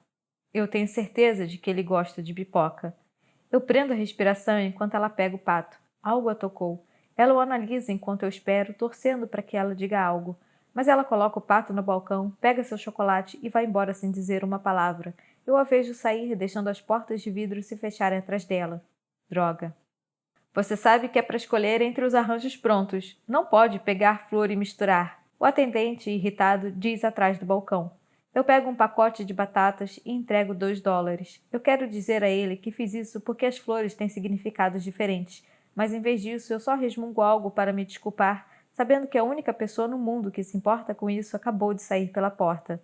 Eu tenho certeza de que ele gosta de pipoca. Eu prendo a respiração enquanto ela pega o pato. Algo a tocou. Ela o analisa enquanto eu espero, torcendo para que ela diga algo. Mas ela coloca o pato no balcão, pega seu chocolate e vai embora sem dizer uma palavra. Eu a vejo sair, deixando as portas de vidro se fecharem atrás dela. Droga. Você sabe que é para escolher entre os arranjos prontos. Não pode pegar flor e misturar. O atendente, irritado, diz atrás do balcão. Eu pego um pacote de batatas e entrego $2. Eu quero dizer a ele que fiz isso porque as flores têm significados diferentes, mas em vez disso eu só resmungo algo para me desculpar, sabendo que a única pessoa no mundo que se importa com isso acabou de sair pela porta.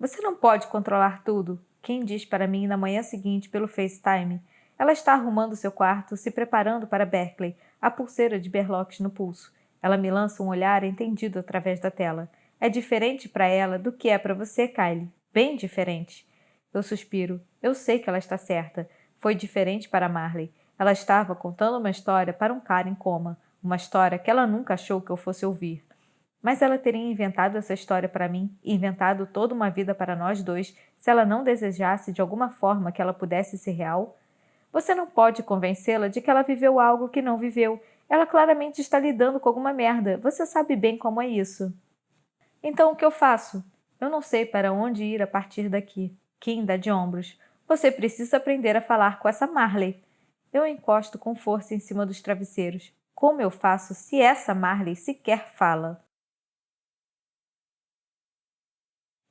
Você não pode controlar tudo, Kim diz para mim na manhã seguinte pelo FaceTime. Ela está arrumando seu quarto, se preparando para Berkeley, a pulseira de berloques no pulso. Ela me lança um olhar entendido através da tela. É diferente para ela do que é para você, Kylie. Bem diferente. Eu suspiro. Eu sei que ela está certa. Foi diferente para Marley. Ela estava contando uma história para um cara em coma. Uma história que ela nunca achou que eu fosse ouvir. Mas ela teria inventado essa história para mim, inventado toda uma vida para nós dois, se ela não desejasse de alguma forma que ela pudesse ser real? Você não pode convencê-la de que ela viveu algo que não viveu. Ela claramente está lidando com alguma merda. Você sabe bem como é isso. Então o que eu faço? Eu não sei para onde ir a partir daqui. Kim dá de ombros. Você precisa aprender a falar com essa Marley. Eu encosto com força em cima dos travesseiros. Como eu faço se essa Marley sequer fala?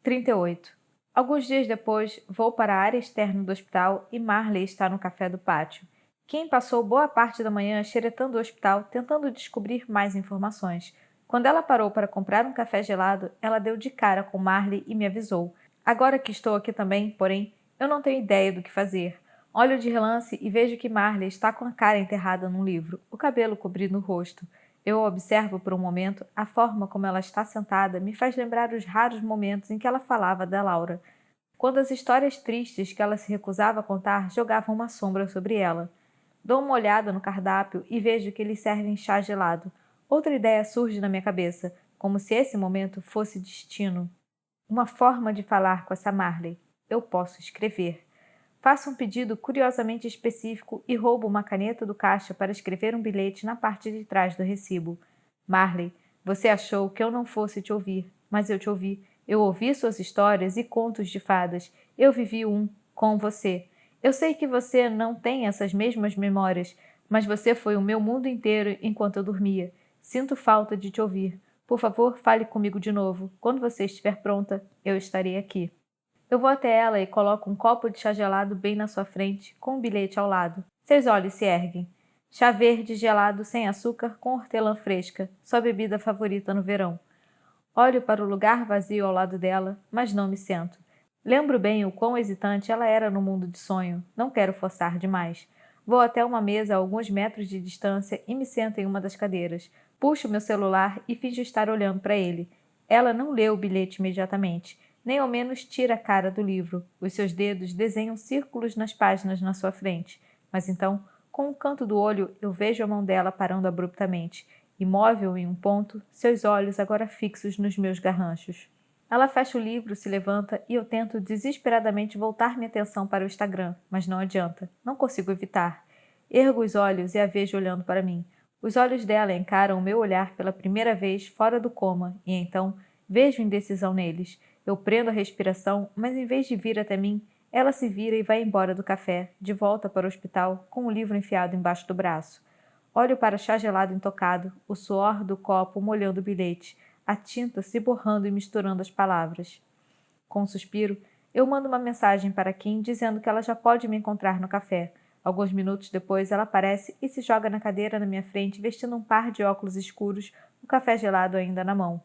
38. Alguns dias depois, vou para a área externa do hospital e Marley está no café do pátio. Kim passou boa parte da manhã xeretando o hospital, tentando descobrir mais informações. Quando ela parou para comprar um café gelado, ela deu de cara com Marley e me avisou. Agora que estou aqui também, porém, eu não tenho ideia do que fazer. Olho de relance e vejo que Marley está com a cara enterrada num livro, o cabelo cobrindo o rosto. Eu observo por um momento, a forma como ela está sentada me faz lembrar os raros momentos em que ela falava da Laura, quando as histórias tristes que ela se recusava a contar jogavam uma sombra sobre ela. Dou uma olhada no cardápio e vejo que eles servem chá gelado. Outra ideia surge na minha cabeça, como se esse momento fosse destino. Uma forma de falar com essa Marley. Eu posso escrever. Faço um pedido curiosamente específico e roubo uma caneta do caixa para escrever um bilhete na parte de trás do recibo. Marley, você achou que eu não fosse te ouvir, mas eu te ouvi. Eu ouvi suas histórias e contos de fadas. Eu vivi um com você. Eu sei que você não tem essas mesmas memórias, mas você foi o meu mundo inteiro enquanto eu dormia. Sinto falta de te ouvir. Por favor, fale comigo de novo. Quando você estiver pronta, eu estarei aqui. Eu vou até ela e coloco um copo de chá gelado bem na sua frente, com um bilhete ao lado. Seus olhos se erguem. Chá verde gelado sem açúcar com hortelã fresca, sua bebida favorita no verão. Olho para o lugar vazio ao lado dela, mas não me sento. Lembro bem o quão hesitante ela era no mundo de sonho. Não quero forçar demais. Vou até uma mesa a alguns metros de distância e me sento em uma das cadeiras. Puxo meu celular e finjo estar olhando para ele. Ela não lê o bilhete imediatamente, nem ao menos tira a cara do livro. Os seus dedos desenham círculos nas páginas na sua frente. Mas então, com o canto do olho, eu vejo a mão dela parando abruptamente. Imóvel em um ponto, seus olhos agora fixos nos meus garranchos. Ela fecha o livro, se levanta e eu tento desesperadamente voltar minha atenção para o Instagram, mas não adianta. Não consigo evitar. Ergo os olhos e a vejo olhando para mim. Os olhos dela encaram o meu olhar pela primeira vez fora do coma e então vejo indecisão neles. Eu prendo a respiração, mas em vez de vir até mim, ela se vira e vai embora do café, de volta para o hospital, com o livro enfiado embaixo do braço. Olho para o chá gelado intocado, o suor do copo molhando o bilhete, a tinta se borrando e misturando as palavras. Com um suspiro, eu mando uma mensagem para Kim dizendo que ela já pode me encontrar no café. Alguns minutos depois, ela aparece e se joga na cadeira na minha frente, vestindo um par de óculos escuros, o café gelado ainda na mão.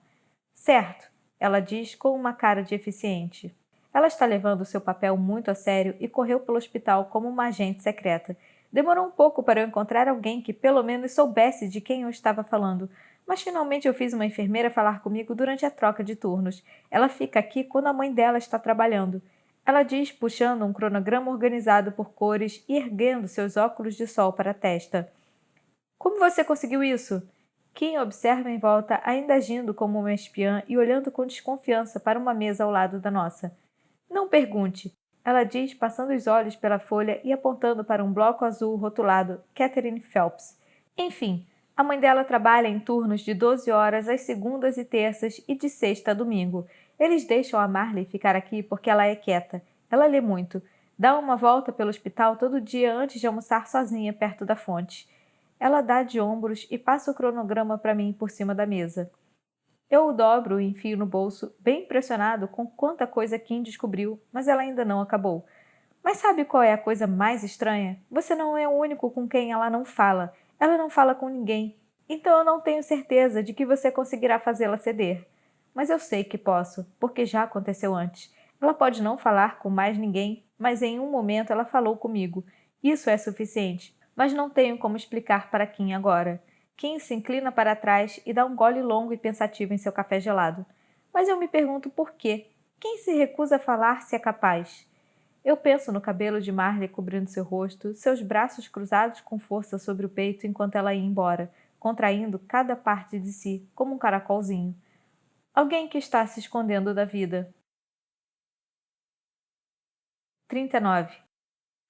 Certo, ela diz com uma cara de eficiente. Ela está levando seu papel muito a sério e correu pelo hospital como uma agente secreta. Demorou um pouco para eu encontrar alguém que pelo menos soubesse de quem eu estava falando, mas finalmente eu fiz uma enfermeira falar comigo durante a troca de turnos. Ela fica aqui quando a mãe dela está trabalhando. Ela diz, puxando um cronograma organizado por cores e erguendo seus óculos de sol para a testa. Como você conseguiu isso? Kim observa em volta, ainda agindo como uma espiã e olhando com desconfiança para uma mesa ao lado da nossa. Não pergunte, ela diz, passando os olhos pela folha e apontando para um bloco azul rotulado Catherine Phelps. Enfim, a mãe dela trabalha em turnos de 12 horas às segundas e terças e de sexta a domingo. Eles deixam a Marley ficar aqui porque ela é quieta. Ela lê muito. Dá uma volta pelo hospital todo dia antes de almoçar sozinha perto da fonte. Ela dá de ombros e passa o cronograma para mim por cima da mesa. Eu o dobro e enfio no bolso, bem impressionado com quanta coisa Kim descobriu, mas ela ainda não acabou. Mas sabe qual é a coisa mais estranha? Você não é o único com quem ela não fala. Ela não fala com ninguém. Então eu não tenho certeza de que você conseguirá fazê-la ceder. Mas eu sei que posso, porque já aconteceu antes. Ela pode não falar com mais ninguém, mas em um momento ela falou comigo. Isso é suficiente, mas não tenho como explicar para Kim agora. Kim se inclina para trás e dá um gole longo e pensativo em seu café gelado. Mas eu me pergunto por quê. Quem se recusa a falar se é capaz? Eu penso no cabelo de Marley cobrindo seu rosto, seus braços cruzados com força sobre o peito enquanto ela ia embora, contraindo cada parte de si, como um caracolzinho. Alguém que está se escondendo da vida. 39.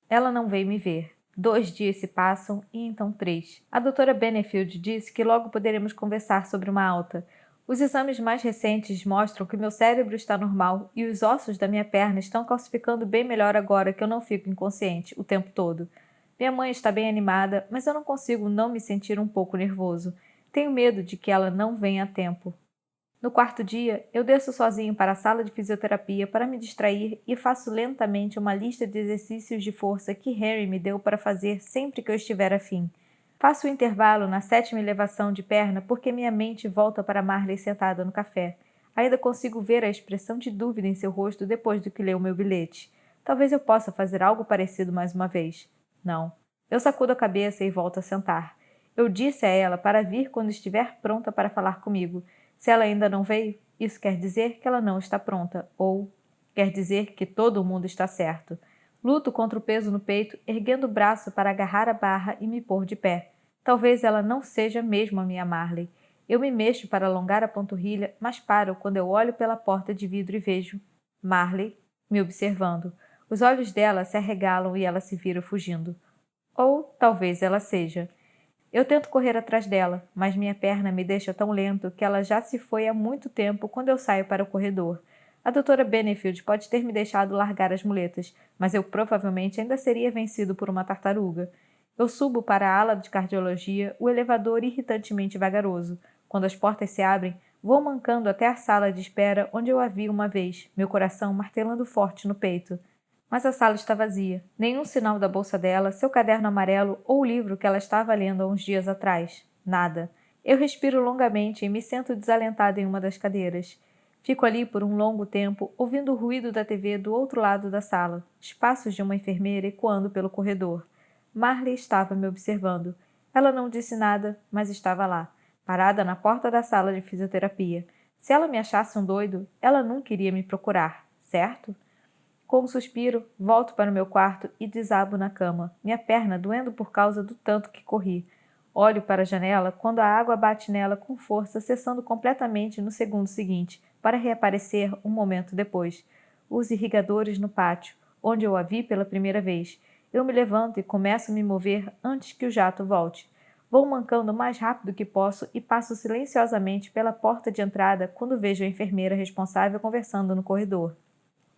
Ela não veio me ver. 2 dias se passam e então 3. A doutora Benefield disse que logo poderemos conversar sobre uma alta. Os exames mais recentes mostram que meu cérebro está normal e os ossos da minha perna estão calcificando bem melhor agora que eu não fico inconsciente o tempo todo. Minha mãe está bem animada, mas eu não consigo não me sentir um pouco nervoso. Tenho medo de que ela não venha a tempo. No quarto dia, eu desço sozinho para a sala de fisioterapia para me distrair e faço lentamente uma lista de exercícios de força que Henry me deu para fazer sempre que eu estiver afim. Faço o intervalo na 7ª elevação de perna porque minha mente volta para Marley sentada no café. Ainda consigo ver a expressão de dúvida em seu rosto depois do que leu meu bilhete. Talvez eu possa fazer algo parecido mais uma vez. Não. Eu sacudo a cabeça e volto a sentar. Eu disse a ela para vir quando estiver pronta para falar comigo. Se ela ainda não veio, isso quer dizer que ela não está pronta, ou quer dizer que todo mundo está certo. Luto contra o peso no peito, erguendo o braço para agarrar a barra e me pôr de pé. Talvez ela não seja mesmo a minha Marley. Eu me mexo para alongar a panturrilha, mas paro quando eu olho pela porta de vidro e vejo Marley me observando. Os olhos dela se arregalam e ela se vira fugindo. Ou talvez ela seja. Eu tento correr atrás dela, mas minha perna me deixa tão lento que ela já se foi há muito tempo quando eu saio para o corredor. A doutora Benefield pode ter me deixado largar as muletas, mas eu provavelmente ainda seria vencido por uma tartaruga. Eu subo para a ala de cardiologia, o elevador irritantemente vagaroso. Quando as portas se abrem, vou mancando até a sala de espera onde eu a vi uma vez, meu coração martelando forte no peito. Mas a sala está vazia. Nenhum sinal da bolsa dela, seu caderno amarelo ou o livro que ela estava lendo há uns dias atrás. Nada. Eu respiro longamente e me sento desalentada em uma das cadeiras. Fico ali por um longo tempo, ouvindo o ruído da TV do outro lado da sala, os passos de uma enfermeira ecoando pelo corredor. Marley estava me observando. Ela não disse nada, mas estava lá, parada na porta da sala de fisioterapia. Se ela me achasse um doido, ela nunca iria me procurar, certo? Com um suspiro, volto para o meu quarto e desabo na cama, minha perna doendo por causa do tanto que corri. Olho para a janela quando a água bate nela com força, cessando completamente no segundo seguinte, para reaparecer um momento depois. Os irrigadores no pátio, onde eu a vi pela primeira vez. Eu me levanto e começo a me mover antes que o jato volte. Vou mancando o mais rápido que posso e passo silenciosamente pela porta de entrada quando vejo a enfermeira responsável conversando no corredor.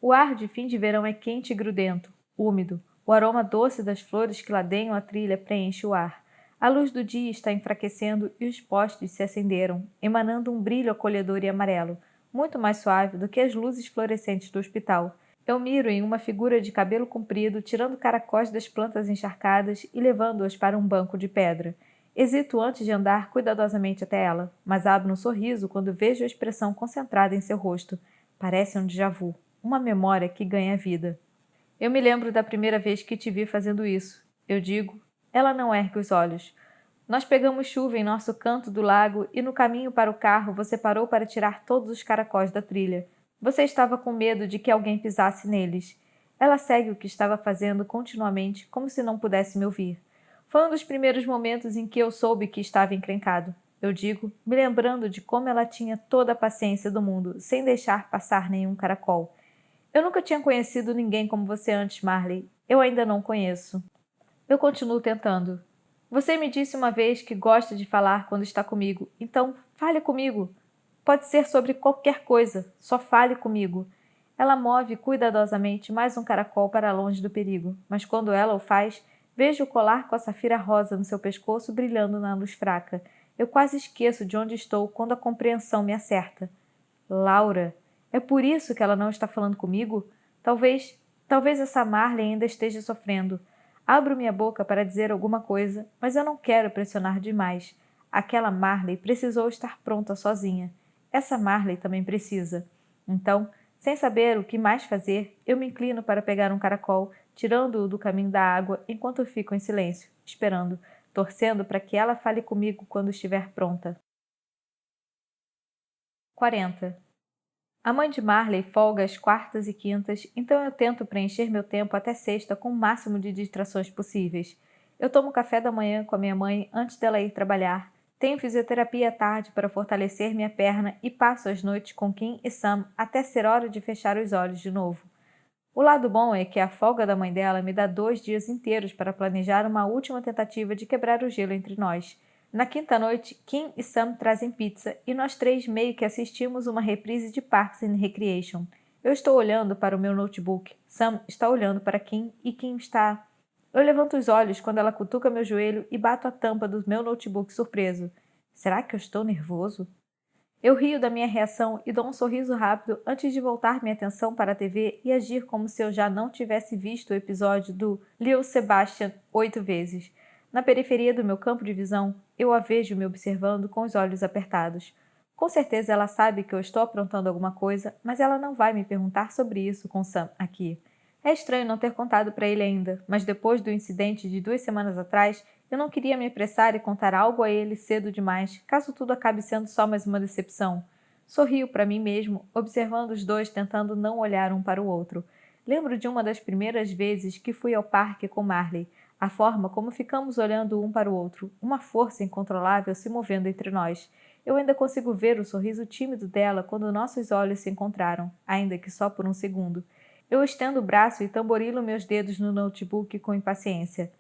O ar de fim de verão é quente e grudento, úmido. O aroma doce das flores que ladeiam a trilha preenche o ar. A luz do dia está enfraquecendo e os postes se acenderam, emanando um brilho acolhedor e amarelo. muito mais suave do que as luzes fluorescentes do hospital. Eu miro em uma figura de cabelo comprido, tirando caracóis das plantas encharcadas e levando-as para um banco de pedra. Hesito antes de andar cuidadosamente até ela, mas abro um sorriso quando vejo a expressão concentrada em seu rosto. Parece um déjà vu, uma memória que ganha vida. Eu me lembro da primeira vez que te vi fazendo isso. Eu digo. Ela não ergue os olhos. Nós pegamos chuva em nosso canto do lago e no caminho para o carro você parou para tirar todos os caracóis da trilha. Você estava com medo de que alguém pisasse neles. Ela segue o que estava fazendo continuamente, como se não pudesse me ouvir. Foi um dos primeiros momentos em que eu soube que estava encrencado. Eu digo, me lembrando de como ela tinha toda a paciência do mundo, sem deixar passar nenhum caracol. Eu nunca tinha conhecido ninguém como você antes, Marley. Eu ainda não conheço. Eu continuo tentando. Você me disse uma vez que gosta de falar quando está comigo, então fale comigo. Pode ser sobre qualquer coisa, só fale comigo. Ela move cuidadosamente mais um caracol para longe do perigo, mas quando ela o faz, vejo o colar com a safira rosa no seu pescoço brilhando na luz fraca. Eu quase esqueço de onde estou quando a compreensão me acerta. Laura, é por isso que ela não está falando comigo? Talvez essa Marley ainda esteja sofrendo. Abro minha boca para dizer alguma coisa, mas eu não quero pressionar demais. Aquela Marley precisou estar pronta sozinha. Essa Marley também precisa. Então, sem saber o que mais fazer, eu me inclino para pegar um caracol, tirando-o do caminho da água enquanto eu fico em silêncio, esperando, torcendo para que ela fale comigo quando estiver pronta. 40. A mãe de Marley folga às quartas e quintas, então eu tento preencher meu tempo até sexta com o máximo de distrações possíveis. Eu tomo café da manhã com a minha mãe antes dela ir trabalhar, tenho fisioterapia à tarde para fortalecer minha perna e passo as noites com Kim e Sam até ser hora de fechar os olhos de novo. O lado bom é que a folga da mãe dela me dá 2 dias inteiros para planejar uma última tentativa de quebrar o gelo entre nós. Na quinta noite, Kim e Sam trazem pizza e nós três meio que assistimos uma reprise de Parks and Recreation. Eu estou olhando para o meu notebook, Sam está olhando para Kim e Kim está... Eu levanto os olhos quando ela cutuca meu joelho e bato a tampa do meu notebook surpreso. Será que eu estou nervoso? Eu rio da minha reação e dou um sorriso rápido antes de voltar minha atenção para a TV e agir como se eu já não tivesse visto o episódio do Lil Sebastian 8 vezes. Na periferia do meu campo de visão, eu a vejo me observando com os olhos apertados. Com certeza ela sabe que eu estou aprontando alguma coisa, mas ela não vai me perguntar sobre isso com Sam aqui. É estranho não ter contado para ele ainda, mas depois do incidente de 2 semanas atrás, eu não queria me apressar e contar algo a ele cedo demais, caso tudo acabe sendo só mais uma decepção. Sorrio para mim mesmo, observando os dois tentando não olhar um para o outro. Lembro de uma das primeiras vezes que fui ao parque com Marley, a forma como ficamos olhando um para o outro, uma força incontrolável se movendo entre nós. Eu ainda consigo ver o sorriso tímido dela quando nossos olhos se encontraram, ainda que só por um segundo. Eu estendo o braço e tamborilo meus dedos no notebook com impaciência.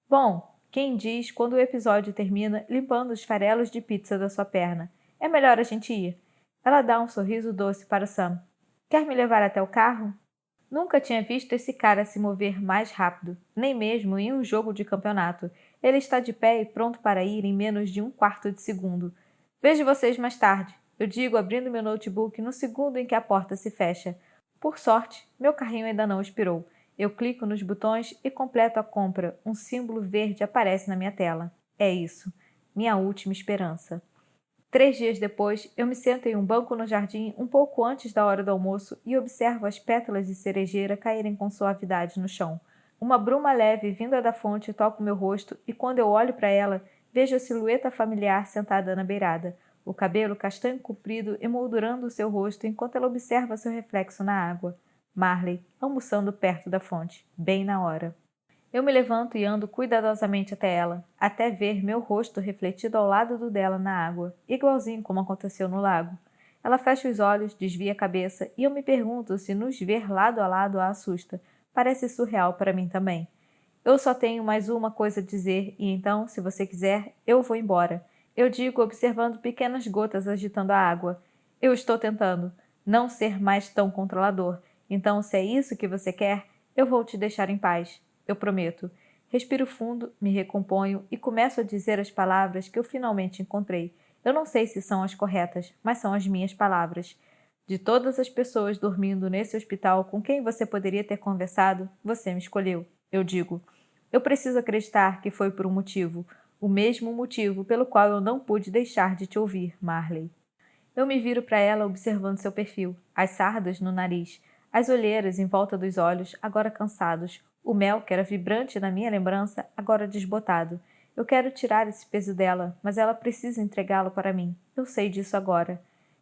Bom, quem diz quando o episódio termina limpando os farelos de pizza da sua perna? É melhor a gente ir. Ela dá um sorriso doce para Sam. Quer me levar até o carro? Nunca tinha visto esse cara se mover mais rápido, nem mesmo em um jogo de campeonato. Ele está de pé e pronto para ir em menos de um quarto de segundo. Vejo vocês mais tarde, eu digo abrindo meu notebook no segundo em que a porta se fecha. Por sorte, meu carrinho ainda não expirou. Eu clico nos botões e completo a compra. Um símbolo verde aparece na minha tela. É isso. Minha última esperança. 3 dias depois, eu me sento em um banco no jardim um pouco antes da hora do almoço e observo as pétalas de cerejeira caírem com suavidade no chão. Uma bruma leve vinda da fonte toca o meu rosto e quando eu olho para ela, vejo a silhueta familiar sentada na beirada, o cabelo castanho comprido emoldurando o seu rosto enquanto ela observa seu reflexo na água. Marley, almoçando perto da fonte, bem na hora. Eu me levanto e ando cuidadosamente até ela, até ver meu rosto refletido ao lado do dela na água, igualzinho como aconteceu no lago. Ela fecha os olhos, desvia a cabeça e eu me pergunto se nos ver lado a lado a assusta. Parece surreal para mim também. Eu só tenho mais uma coisa a dizer e então, se você quiser, eu vou embora. Eu digo observando pequenas gotas agitando a água. Eu estou tentando não ser mais tão controlador. Então, se é isso que você quer, eu vou te deixar em paz. Eu prometo. Respiro fundo, me recomponho e começo a dizer as palavras que eu finalmente encontrei. Eu não sei se são as corretas, mas são as minhas palavras. De todas as pessoas dormindo nesse hospital com quem você poderia ter conversado, você me escolheu. Eu digo. Eu preciso acreditar que foi por um motivo, o mesmo motivo pelo qual eu não pude deixar de te ouvir, Marley. Eu me viro para ela observando seu perfil, as sardas no nariz, as olheiras em volta dos olhos, agora cansados, o mel que era vibrante na minha lembrança, agora desbotado. Eu quero tirar esse peso dela, mas ela precisa entregá-lo para mim. Eu sei disso agora.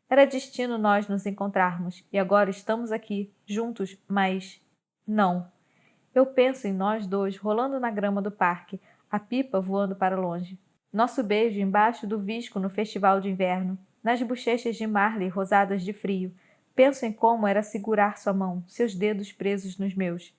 Era destino nós nos encontrarmos, e agora estamos aqui, juntos, mas... não. Eu penso em nós dois rolando na grama do parque, a pipa voando para longe. Nosso beijo embaixo do visco no festival de inverno, nas bochechas de Marley rosadas de frio. Penso em como era segurar sua mão, seus dedos presos nos meus.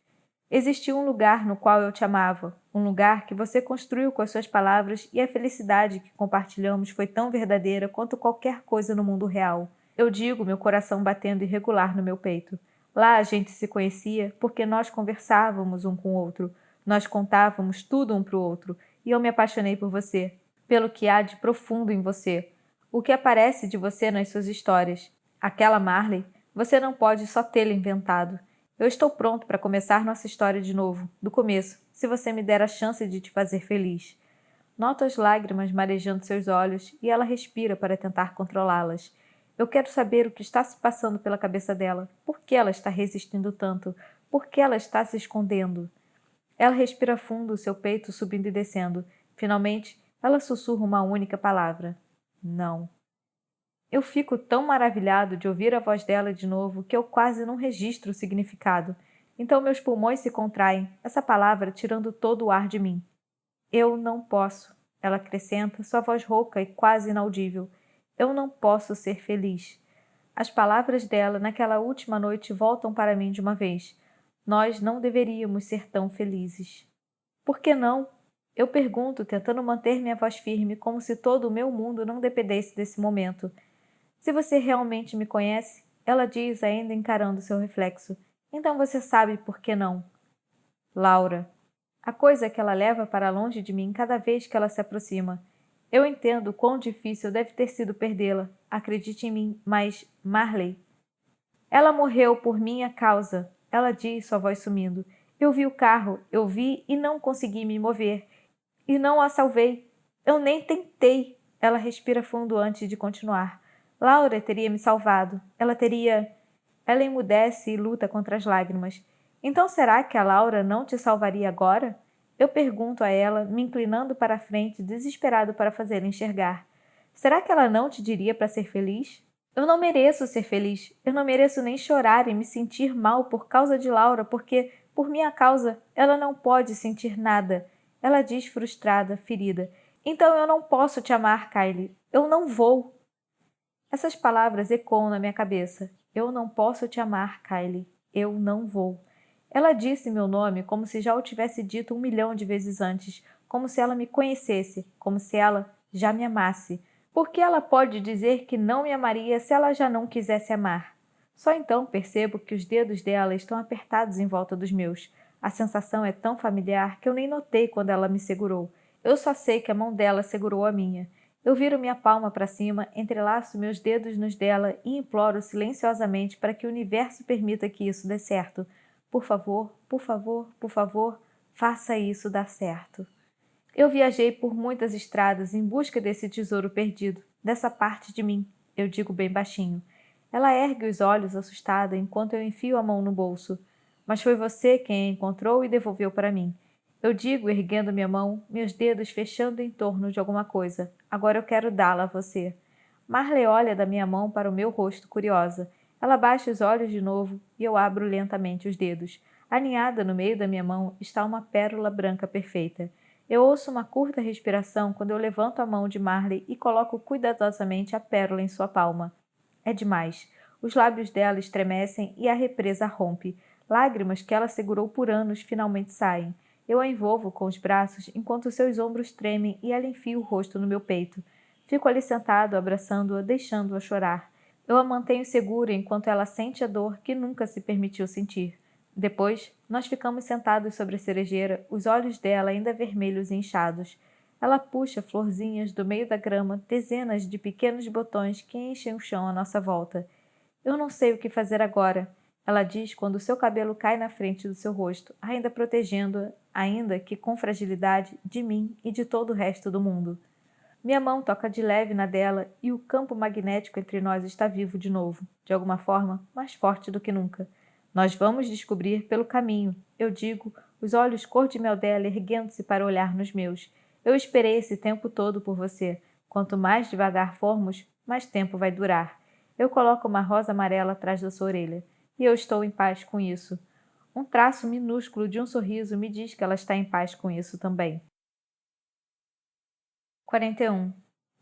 Existia um lugar no qual eu te amava, um lugar que você construiu com as suas palavras e a felicidade que compartilhamos foi tão verdadeira quanto qualquer coisa no mundo real. Eu digo, meu coração batendo irregular no meu peito. Lá a gente se conhecia porque nós conversávamos um com o outro, nós contávamos tudo um para o outro, e eu me apaixonei por você, pelo que há de profundo em você, o que aparece de você nas suas histórias. Aquela Marley, você não pode só tê-la inventado. Eu estou pronto para começar nossa história de novo, do começo, se você me der a chance de te fazer feliz. Noto as lágrimas marejando seus olhos e ela respira para tentar controlá-las. Eu quero saber o que está se passando pela cabeça dela. Por que ela está resistindo tanto? Por que ela está se escondendo? Ela respira fundo, seu peito subindo e descendo. Finalmente, ela sussurra uma única palavra. Não. Eu fico tão maravilhado de ouvir a voz dela de novo que eu quase não registro o significado. Então meus pulmões se contraem, essa palavra tirando todo o ar de mim. Eu não posso, ela acrescenta, sua voz rouca e quase inaudível. Eu não posso ser feliz. As palavras dela naquela última noite voltam para mim de uma vez. Nós não deveríamos ser tão felizes. Por que não? Eu pergunto, tentando manter minha voz firme, como se todo o meu mundo não dependesse desse momento. Se você realmente me conhece, ela diz, ainda encarando seu reflexo, então você sabe por que não. Laura. A coisa é que ela leva para longe de mim cada vez que ela se aproxima. Eu entendo quão difícil deve ter sido perdê-la. Acredite em mim, mas Marley. Ela morreu por minha causa, ela diz, sua voz sumindo. Eu vi o carro, eu vi e não consegui me mover. E não a salvei. Eu nem tentei. Ela respira fundo antes de continuar. Laura teria me salvado. Ela teria... Ela emudece e luta contra as lágrimas. Então será que a Laura não te salvaria agora? Eu pergunto a ela, me inclinando para a frente, desesperado para fazê-la enxergar. Será que ela não te diria para ser feliz? Eu não mereço ser feliz. Eu não mereço nem chorar e me sentir mal por causa de Laura, porque, por minha causa, ela não pode sentir nada. Ela diz frustrada, ferida. Então eu não posso te amar, Kylie. Eu não vou. Essas palavras ecoam na minha cabeça. Eu não posso te amar, Kylie. Eu não vou. Ela disse meu nome como se já o tivesse dito 1 milhão de vezes antes, como se ela me conhecesse, como se ela já me amasse. Por que ela pode dizer que não me amaria se ela já não quisesse amar? Só então percebo que os dedos dela estão apertados em volta dos meus. A sensação é tão familiar que eu nem notei quando ela me segurou. Eu só sei que a mão dela segurou a minha. Eu viro minha palma para cima, entrelaço meus dedos nos dela e imploro silenciosamente para que o universo permita que isso dê certo. Por favor, por favor, por favor, faça isso dar certo. Eu viajei por muitas estradas em busca desse tesouro perdido, dessa parte de mim, eu digo bem baixinho. Ela ergue os olhos assustada enquanto eu enfio a mão no bolso. Mas foi você quem a encontrou e devolveu para mim. Eu digo, erguendo minha mão, meus dedos fechando em torno de alguma coisa. Agora eu quero dá-la a você. Marley olha da minha mão para o meu rosto, curiosa. Ela baixa os olhos de novo e eu abro lentamente os dedos. Aninhada no meio da minha mão está uma pérola branca perfeita. Eu ouço uma curta respiração quando eu levanto a mão de Marley e coloco cuidadosamente a pérola em sua palma. É demais. Os lábios dela estremecem e a represa rompe. Lágrimas que ela segurou por anos finalmente saem. Eu a envolvo com os braços enquanto seus ombros tremem e ela enfia o rosto no meu peito. Fico ali sentado, abraçando-a, deixando-a chorar. Eu a mantenho segura enquanto ela sente a dor que nunca se permitiu sentir. Depois, nós ficamos sentados sobre a cerejeira, os olhos dela ainda vermelhos e inchados. Ela puxa florzinhas do meio da grama, dezenas de pequenos botões que enchem o chão à nossa volta. Eu não sei o que fazer agora, ela diz quando seu cabelo cai na frente do seu rosto, ainda protegendo-a, ainda que com fragilidade, de mim e de todo o resto do mundo. Minha mão toca de leve na dela e o campo magnético entre nós está vivo de novo, de alguma forma, mais forte do que nunca. Nós vamos descobrir pelo caminho, eu digo, os olhos cor de mel dela erguendo-se para olhar nos meus. Eu esperei esse tempo todo por você. Quanto mais devagar formos, mais tempo vai durar. Eu coloco uma rosa amarela atrás da sua orelha. E eu estou em paz com isso. Um traço minúsculo de um sorriso me diz que ela está em paz com isso também. 41.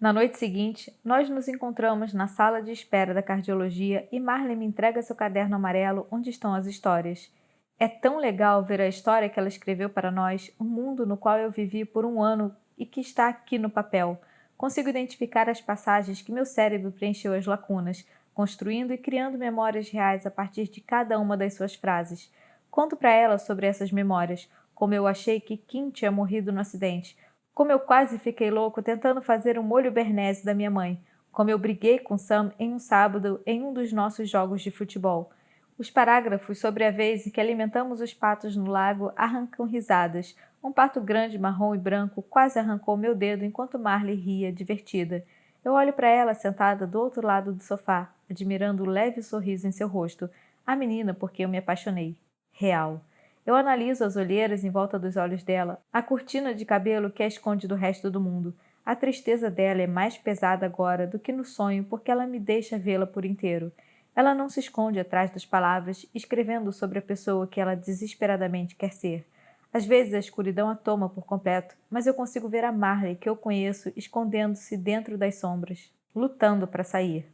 Na noite seguinte, nós nos encontramos na sala de espera da cardiologia e Marley me entrega seu caderno amarelo onde estão as histórias. É tão legal ver a história que ela escreveu para nós, um mundo no qual eu vivi por um ano e que está aqui no papel. Consigo identificar as passagens que meu cérebro preencheu as lacunas, construindo e criando memórias reais a partir de cada uma das suas frases. Conto para ela sobre essas memórias, como eu achei que Kim tinha morrido no acidente, como eu quase fiquei louco tentando fazer um molho béarnese da minha mãe. Como eu briguei com Sam em um sábado em um dos nossos jogos de futebol. Os parágrafos sobre a vez em que alimentamos os patos no lago arrancam risadas. Um pato grande, marrom e branco quase arrancou meu dedo enquanto Marley ria, divertida. Eu olho para ela sentada do outro lado do sofá, admirando o leve sorriso em seu rosto. A menina por quem eu me apaixonei. Real. Eu analiso as olheiras em volta dos olhos dela, a cortina de cabelo que a esconde do resto do mundo. A tristeza dela é mais pesada agora do que no sonho porque ela me deixa vê-la por inteiro. Ela não se esconde atrás das palavras, escrevendo sobre a pessoa que ela desesperadamente quer ser. Às vezes a escuridão a toma por completo, mas eu consigo ver a Marley que eu conheço escondendo-se dentro das sombras, lutando para sair.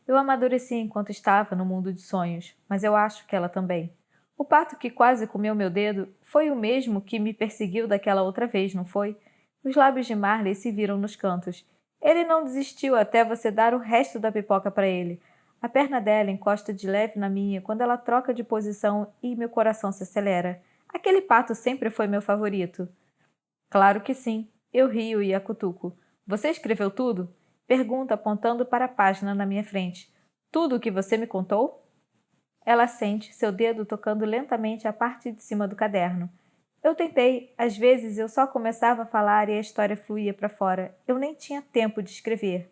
Eu amadureci enquanto estava no mundo de sonhos, mas eu acho que ela também. O pato que quase comeu meu dedo foi o mesmo que me perseguiu daquela outra vez, não foi? Os lábios de Marley se viram nos cantos. Ele não desistiu até você dar o resto da pipoca para ele. A perna dela encosta de leve na minha quando ela troca de posição e meu coração se acelera. Aquele pato sempre foi meu favorito. Claro que sim. Eu rio e a cutuco. Você escreveu tudo? Pergunta apontando para a página na minha frente. Tudo o que você me contou? Ela sente, seu dedo tocando lentamente a parte de cima do caderno. Eu tentei. Às vezes eu só começava a falar e a história fluía para fora. Eu nem tinha tempo de escrever.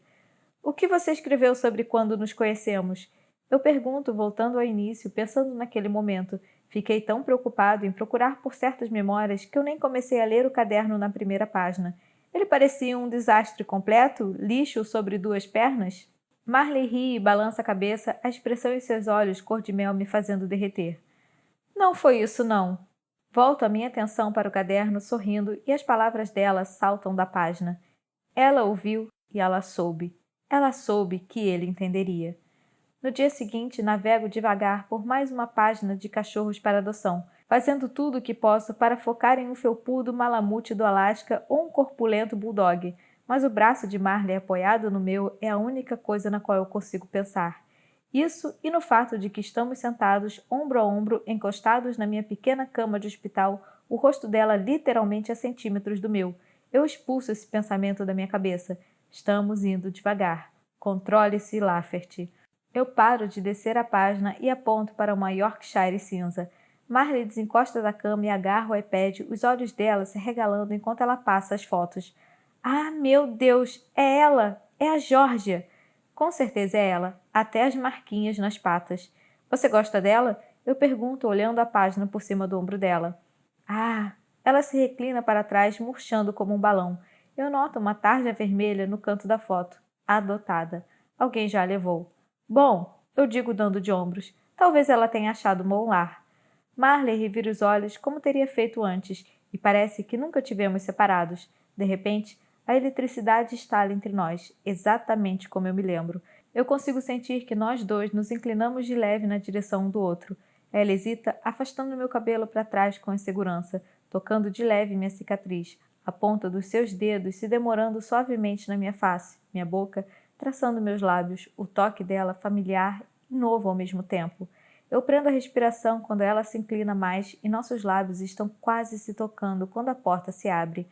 O que você escreveu sobre quando nos conhecemos? Eu pergunto, voltando ao início, pensando naquele momento. Fiquei tão preocupado em procurar por certas memórias que eu nem comecei a ler o caderno na primeira página. Ele parecia um desastre completo, lixo sobre duas pernas. Marley ri e balança a cabeça, a expressão em seus olhos cor de mel me fazendo derreter. Não foi isso, não. Volto a minha atenção para o caderno, sorrindo, e as palavras dela saltam da página. Ela ouviu e ela soube. Ela soube que ele entenderia. No dia seguinte, navego devagar por mais uma página de cachorros para adoção, fazendo tudo o que posso para focar em um felpudo malamute do Alasca ou um corpulento bulldog, mas o braço de Marley apoiado no meu é a única coisa na qual eu consigo pensar. Isso e no fato de que estamos sentados, ombro a ombro, encostados na minha pequena cama de hospital, o rosto dela literalmente a centímetros do meu. Eu expulso esse pensamento da minha cabeça. Estamos indo devagar. Controle-se, Lafferty. Eu paro de descer a página e aponto para uma Yorkshire cinza. Marley desencosta da cama e agarra o iPad, os olhos dela se regalando enquanto ela passa as fotos. Ah, meu Deus! É ela! É a Georgia! Com certeza é ela, até as marquinhas nas patas. Você gosta dela? Eu pergunto, olhando a página por cima do ombro dela. Ah! Ela se reclina para trás, murchando como um balão. Eu noto uma tarja vermelha no canto da foto. Adotada. Alguém já a levou. Bom, eu digo dando de ombros. Talvez ela tenha achado um bom lar. Marley revira os olhos como teria feito antes, e parece que nunca tivemos separados. De repente, a eletricidade estala entre nós, exatamente como eu me lembro. Eu consigo sentir que nós dois nos inclinamos de leve na direção um do outro. Ela hesita, afastando meu cabelo para trás com insegurança, tocando de leve minha cicatriz, a ponta dos seus dedos se demorando suavemente na minha face, minha boca, traçando meus lábios, o toque dela familiar e novo ao mesmo tempo. Eu prendo a respiração quando ela se inclina mais e nossos lábios estão quase se tocando quando a porta se abre.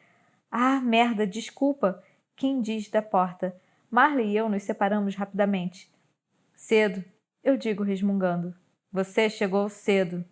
Ah, merda, desculpa! Kim diz da porta. Marley e eu nos separamos rapidamente. Cedo. Eu digo resmungando. Você chegou cedo.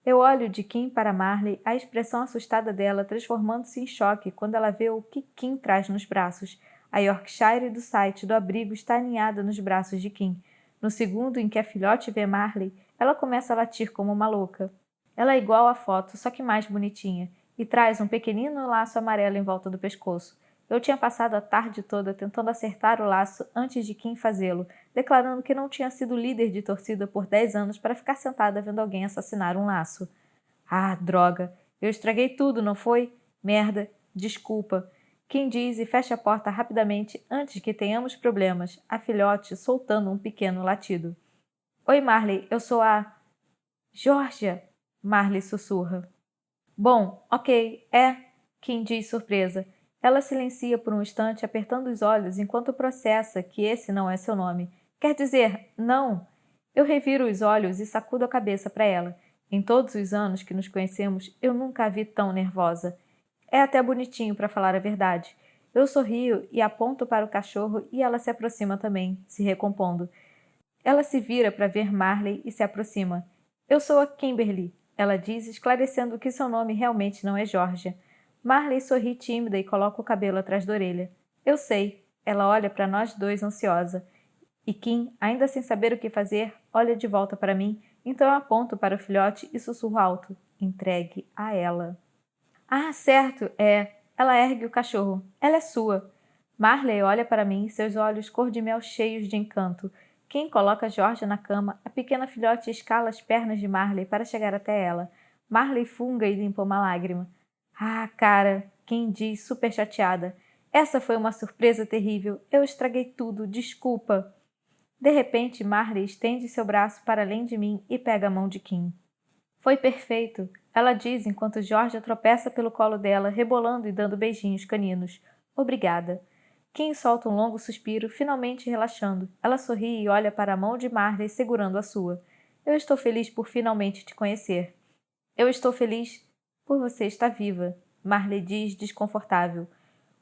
Eu olho de Kim para Marley, a expressão assustada dela transformando-se em choque quando ela vê o que Kim traz nos braços. A Yorkshire do site do abrigo está aninhada nos braços de Kim. No segundo em que a filhote vê Marley, ela começa a latir como uma louca. Ela é igual à foto, só que mais bonitinha, e traz um pequenino laço amarelo em volta do pescoço. Eu tinha passado a tarde toda tentando acertar o laço antes de Kim fazê-lo, declarando que não tinha sido líder de torcida por 10 anos para ficar sentada vendo alguém assassinar um laço. Ah, droga! Eu estraguei tudo, não foi? Merda! Desculpa! Kim diz e fecha a porta rapidamente antes que tenhamos problemas, a filhote soltando um pequeno latido. Oi, Marley, eu sou a... Georgia! Marley sussurra. Bom, ok, Kim diz surpresa. Ela silencia por um instante, apertando os olhos enquanto processa que esse não é seu nome. Quer dizer, não. Eu reviro os olhos e sacudo a cabeça para ela. Em todos os anos que nos conhecemos, eu nunca a vi tão nervosa. É até bonitinho, para falar a verdade. Eu sorrio e aponto para o cachorro e ela se aproxima também, se recompondo. Ela se vira para ver Marley e se aproxima. Eu sou a Kimberly, ela diz, esclarecendo que seu nome realmente não é Georgia. Marley sorri tímida e coloca o cabelo atrás da orelha. Eu sei. Ela olha para nós dois ansiosa. E Kim, ainda sem saber o que fazer, olha de volta para mim, então eu aponto para o filhote e sussurro alto. Entregue a ela. Ah, certo, é. Ela ergue o cachorro. Ela é sua. Marley olha para mim, seus olhos cor de mel cheios de encanto. Kim coloca Georgia na cama, a pequena filhote escala as pernas de Marley para chegar até ela. Marley funga e limpa uma lágrima. Ah, cara, Kim diz, super chateada. Essa foi uma surpresa terrível. Eu estraguei tudo, desculpa. De repente, Marley estende seu braço para além de mim e pega a mão de Kim. Foi perfeito, ela diz enquanto Georgia tropeça pelo colo dela, rebolando e dando beijinhos caninos. Obrigada. Kim solta um longo suspiro, finalmente relaxando. Ela sorri e olha para a mão de Marley segurando a sua. Eu estou feliz por finalmente te conhecer. Eu estou feliz por você estar viva, Marley diz, desconfortável.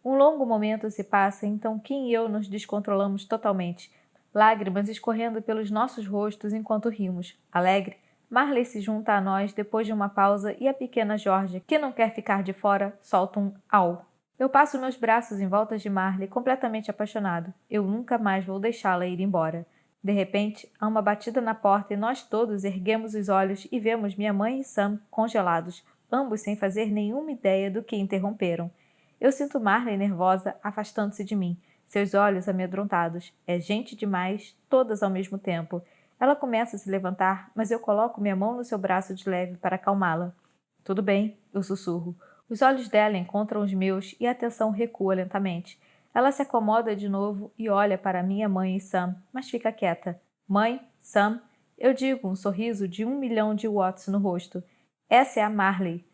Um longo momento se passa, então Kim e eu nos descontrolamos totalmente. Lágrimas escorrendo pelos nossos rostos enquanto rimos. Alegre, Marley se junta a nós depois de uma pausa e a pequena Georgia, que não quer ficar de fora, solta um au. Eu passo meus braços em volta de Marley, completamente apaixonado. Eu nunca mais vou deixá-la ir embora. De repente, há uma batida na porta e nós todos erguemos os olhos e vemos minha mãe e Sam congelados, ambos sem fazer nenhuma ideia do que interromperam. Eu sinto Marley nervosa, afastando-se de mim, seus olhos amedrontados. É gente demais, todas ao mesmo tempo. Ela começa a se levantar, mas eu coloco minha mão no seu braço de leve para acalmá-la. Tudo bem, eu sussurro. Os olhos dela encontram os meus e a tensão recua lentamente. Ela se acomoda de novo e olha para minha mãe e Sam, mas fica quieta. Mãe, Sam, eu digo, um sorriso de 1 milhão de watts no rosto. Essa é a Marley.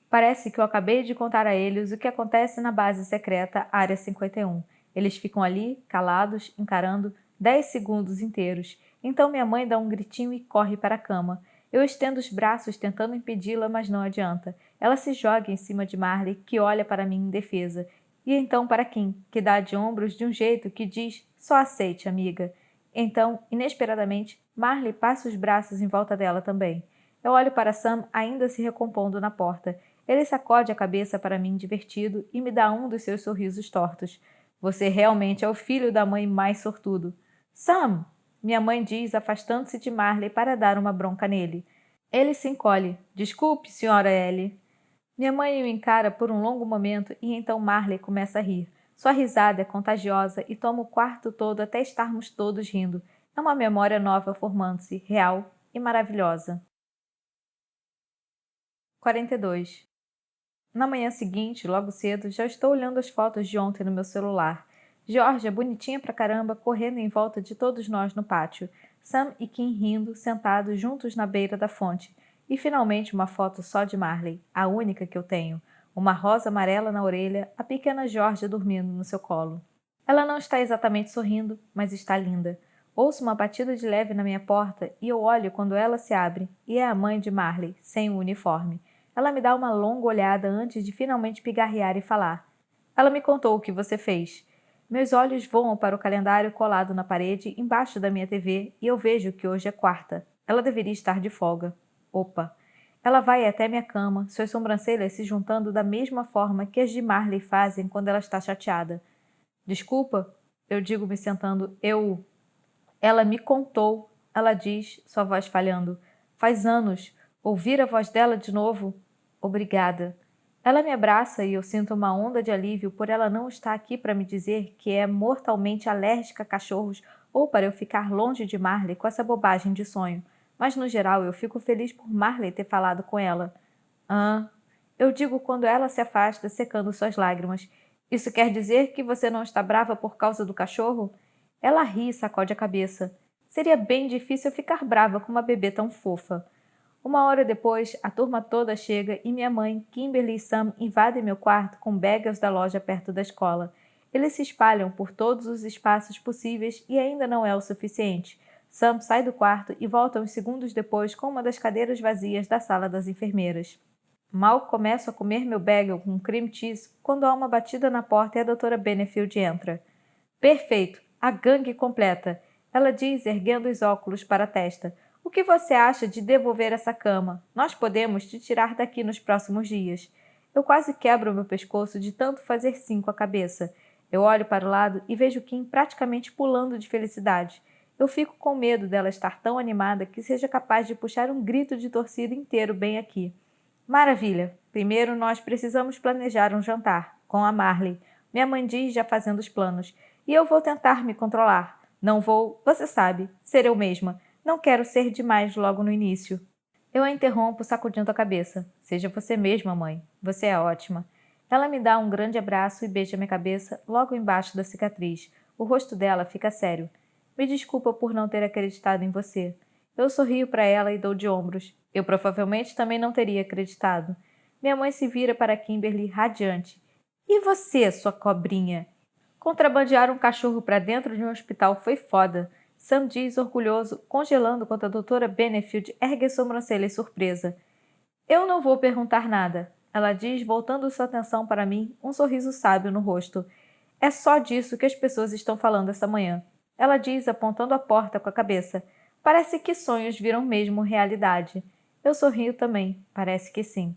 Parece que eu acabei de contar a eles o que acontece na base secreta Área 51. Eles ficam ali, calados, encarando, 10 segundos inteiros. Então minha mãe dá um gritinho e corre para a cama. Eu estendo os braços tentando impedi-la, mas não adianta. Ela se joga em cima de Marley, que olha para mim indefesa. E então para Kim, que dá de ombros de um jeito que diz, só aceite, amiga. Então, inesperadamente, Marley passa os braços em volta dela também. Eu olho para Sam ainda se recompondo na porta. Ele sacode a cabeça para mim divertido e me dá um dos seus sorrisos tortos. Você realmente é o filho da mãe mais sortudo. Sam! Minha mãe diz, afastando-se de Marley para dar uma bronca nele. Ele se encolhe. Desculpe, senhora Ellie. Minha mãe o encara por um longo momento e então Marley começa a rir. Sua risada é contagiosa e toma o quarto todo até estarmos todos rindo. É uma memória nova formando-se, real e maravilhosa. 42. Na manhã seguinte, logo cedo, já estou olhando as fotos de ontem no meu celular. Georgia, bonitinha pra caramba, correndo em volta de todos nós no pátio. Sam e Kim rindo, sentados juntos na beira da fonte. E finalmente uma foto só de Marley, a única que eu tenho. Uma rosa amarela na orelha, a pequena Georgia dormindo no seu colo. Ela não está exatamente sorrindo, mas está linda. Ouço uma batida de leve na minha porta e eu olho quando ela se abre, e é a mãe de Marley, sem o uniforme. Ela me dá uma longa olhada antes de finalmente pigarrear e falar. Ela me contou o que você fez. Meus olhos voam para o calendário colado na parede embaixo da minha TV e eu vejo que hoje é quarta. Ela deveria estar de folga. Opa! Ela vai até minha cama, suas sobrancelhas se juntando da mesma forma que as de Marley fazem quando ela está chateada. Desculpa, eu digo me sentando. Ela me contou, ela diz, sua voz falhando. Faz anos. Ouvir a voz dela de novo? Obrigada. Ela me abraça e eu sinto uma onda de alívio por ela não estar aqui para me dizer que é mortalmente alérgica a cachorros ou para eu ficar longe de Marley com essa bobagem de sonho. Mas no geral eu fico feliz por Marley ter falado com ela. Ah, eu digo quando ela se afasta, secando suas lágrimas. Isso quer dizer que você não está brava por causa do cachorro? Ela ri e sacode a cabeça. Seria bem difícil ficar brava com uma bebê tão fofa. Uma hora depois, a turma toda chega e minha mãe, Kimberly e Sam invadem meu quarto com bagels da loja perto da escola. Eles se espalham por todos os espaços possíveis e ainda não é o suficiente. Sam sai do quarto e volta uns segundos depois com uma das cadeiras vazias da sala das enfermeiras. Mal começo a comer meu bagel com cream cheese quando há uma batida na porta e a doutora Benefield entra. Perfeito! A gangue completa! Ela diz, erguendo os óculos para a testa. O que você acha de devolver essa cama? Nós podemos te tirar daqui nos próximos dias. Eu quase quebro meu pescoço de tanto fazer sim com a cabeça. Eu olho para o lado e vejo Kim praticamente pulando de felicidade. Eu fico com medo dela estar tão animada que seja capaz de puxar um grito de torcida inteiro bem aqui. Maravilha! Primeiro nós precisamos planejar um jantar, com a Marley. Minha mãe diz já fazendo os planos. E eu vou tentar me controlar. Não vou, você sabe, ser eu mesma. Não quero ser demais logo no início. Eu a interrompo sacudindo a cabeça. Seja você mesma, mãe. Você é ótima. Ela me dá um grande abraço e beija minha cabeça logo embaixo da cicatriz. O rosto dela fica sério. Me desculpa por não ter acreditado em você. Eu sorrio para ela e dou de ombros. Eu provavelmente também não teria acreditado. Minha mãe se vira para Kimberly radiante. E você, sua cobrinha? Contrabandear um cachorro para dentro de um hospital foi foda. Sam diz orgulhoso, congelando quando a doutora Benefield ergue a sobrancelha em surpresa. Eu não vou perguntar nada, ela diz, voltando sua atenção para mim, um sorriso sábio no rosto. É só disso que as pessoas estão falando essa manhã. Ela diz, apontando a porta com a cabeça. Parece que sonhos viram mesmo realidade. Eu sorrio também. Parece que sim.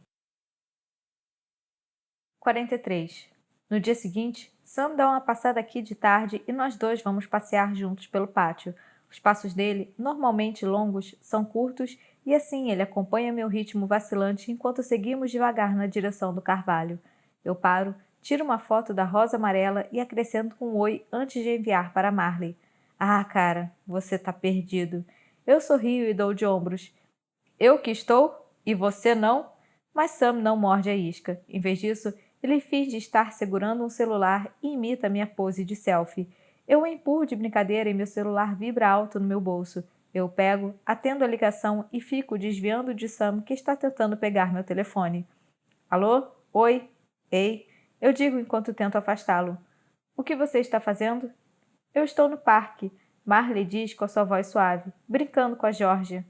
43. No dia seguinte, Sam dá uma passada aqui de tarde e nós dois vamos passear juntos pelo pátio. Os passos dele, normalmente longos, são curtos e assim ele acompanha meu ritmo vacilante enquanto seguimos devagar na direção do carvalho. Eu paro, tiro uma foto da rosa amarela e acrescento um oi antes de enviar para Marley. Ah, cara, você tá perdido. Eu sorrio e dou de ombros. Eu que estou? E você não? Mas Sam não morde a isca. Em vez disso, ele finge estar segurando um celular e imita minha pose de selfie. Eu o empurro de brincadeira e meu celular vibra alto no meu bolso. Eu pego, atendo a ligação e fico desviando de Sam que está tentando pegar meu telefone. Alô? Oi? Ei? Eu digo enquanto tento afastá-lo. O que você está fazendo? Eu estou no parque, Marley diz com a sua voz suave, brincando com a Georgia.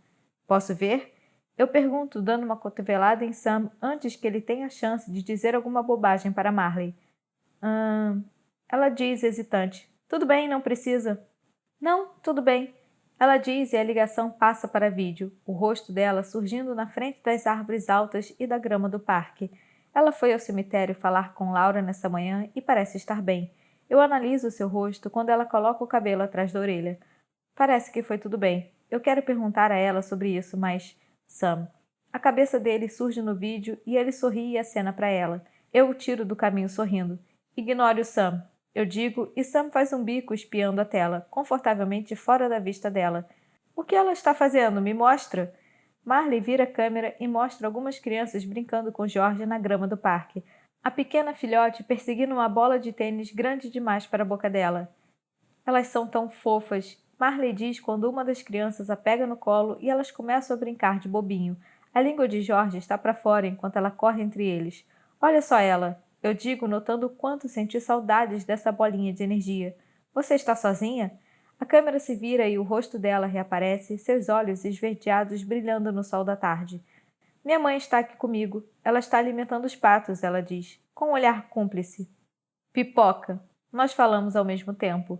Posso ver? Eu pergunto, dando uma cotovelada em Sam antes que ele tenha a chance de dizer alguma bobagem para Marley. Ela diz, hesitante. Tudo bem, não precisa. Não, tudo bem. Ela diz e a ligação passa para vídeo, o rosto dela surgindo na frente das árvores altas e da grama do parque. Ela foi ao cemitério falar com Laura nessa manhã e parece estar bem. Eu analiso seu rosto quando ela coloca o cabelo atrás da orelha. Parece que foi tudo bem. Eu quero perguntar a ela sobre isso, mas... Sam. A cabeça dele surge no vídeo e ele sorri e acena para ela. Eu o tiro do caminho sorrindo. Ignore o Sam. Eu digo, e Sam faz um bico espiando a tela, confortavelmente fora da vista dela. O que ela está fazendo? Me mostra! Marley vira a câmera e mostra algumas crianças brincando com George na grama do parque. A pequena filhote perseguindo uma bola de tênis grande demais para a boca dela. Elas são tão fofas, Marley diz quando uma das crianças a pega no colo e elas começam a brincar de bobinho. A língua de George está para fora enquanto ela corre entre eles. Olha só ela, eu digo notando o quanto senti saudades dessa bolinha de energia. Você está sozinha? A câmera se vira e o rosto dela reaparece, seus olhos esverdeados brilhando no sol da tarde. Minha mãe está aqui comigo. Ela está alimentando os patos, ela diz, com um olhar cúmplice. Pipoca. Nós falamos ao mesmo tempo.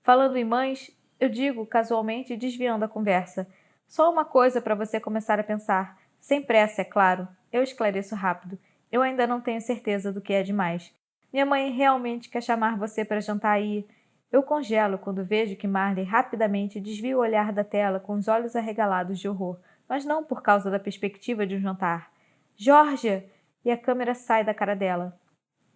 Falando em mães, eu digo casualmente, desviando a conversa. Só uma coisa para você começar a pensar. Sem pressa, é claro. Eu esclareço rápido. Eu ainda não tenho certeza do que é demais. Minha mãe realmente quer chamar você para jantar e... Eu congelo quando vejo que Marley rapidamente desvia o olhar da tela com os olhos arregalados de horror, mas não por causa da perspectiva de um jantar. Georgia! E a câmera sai da cara dela.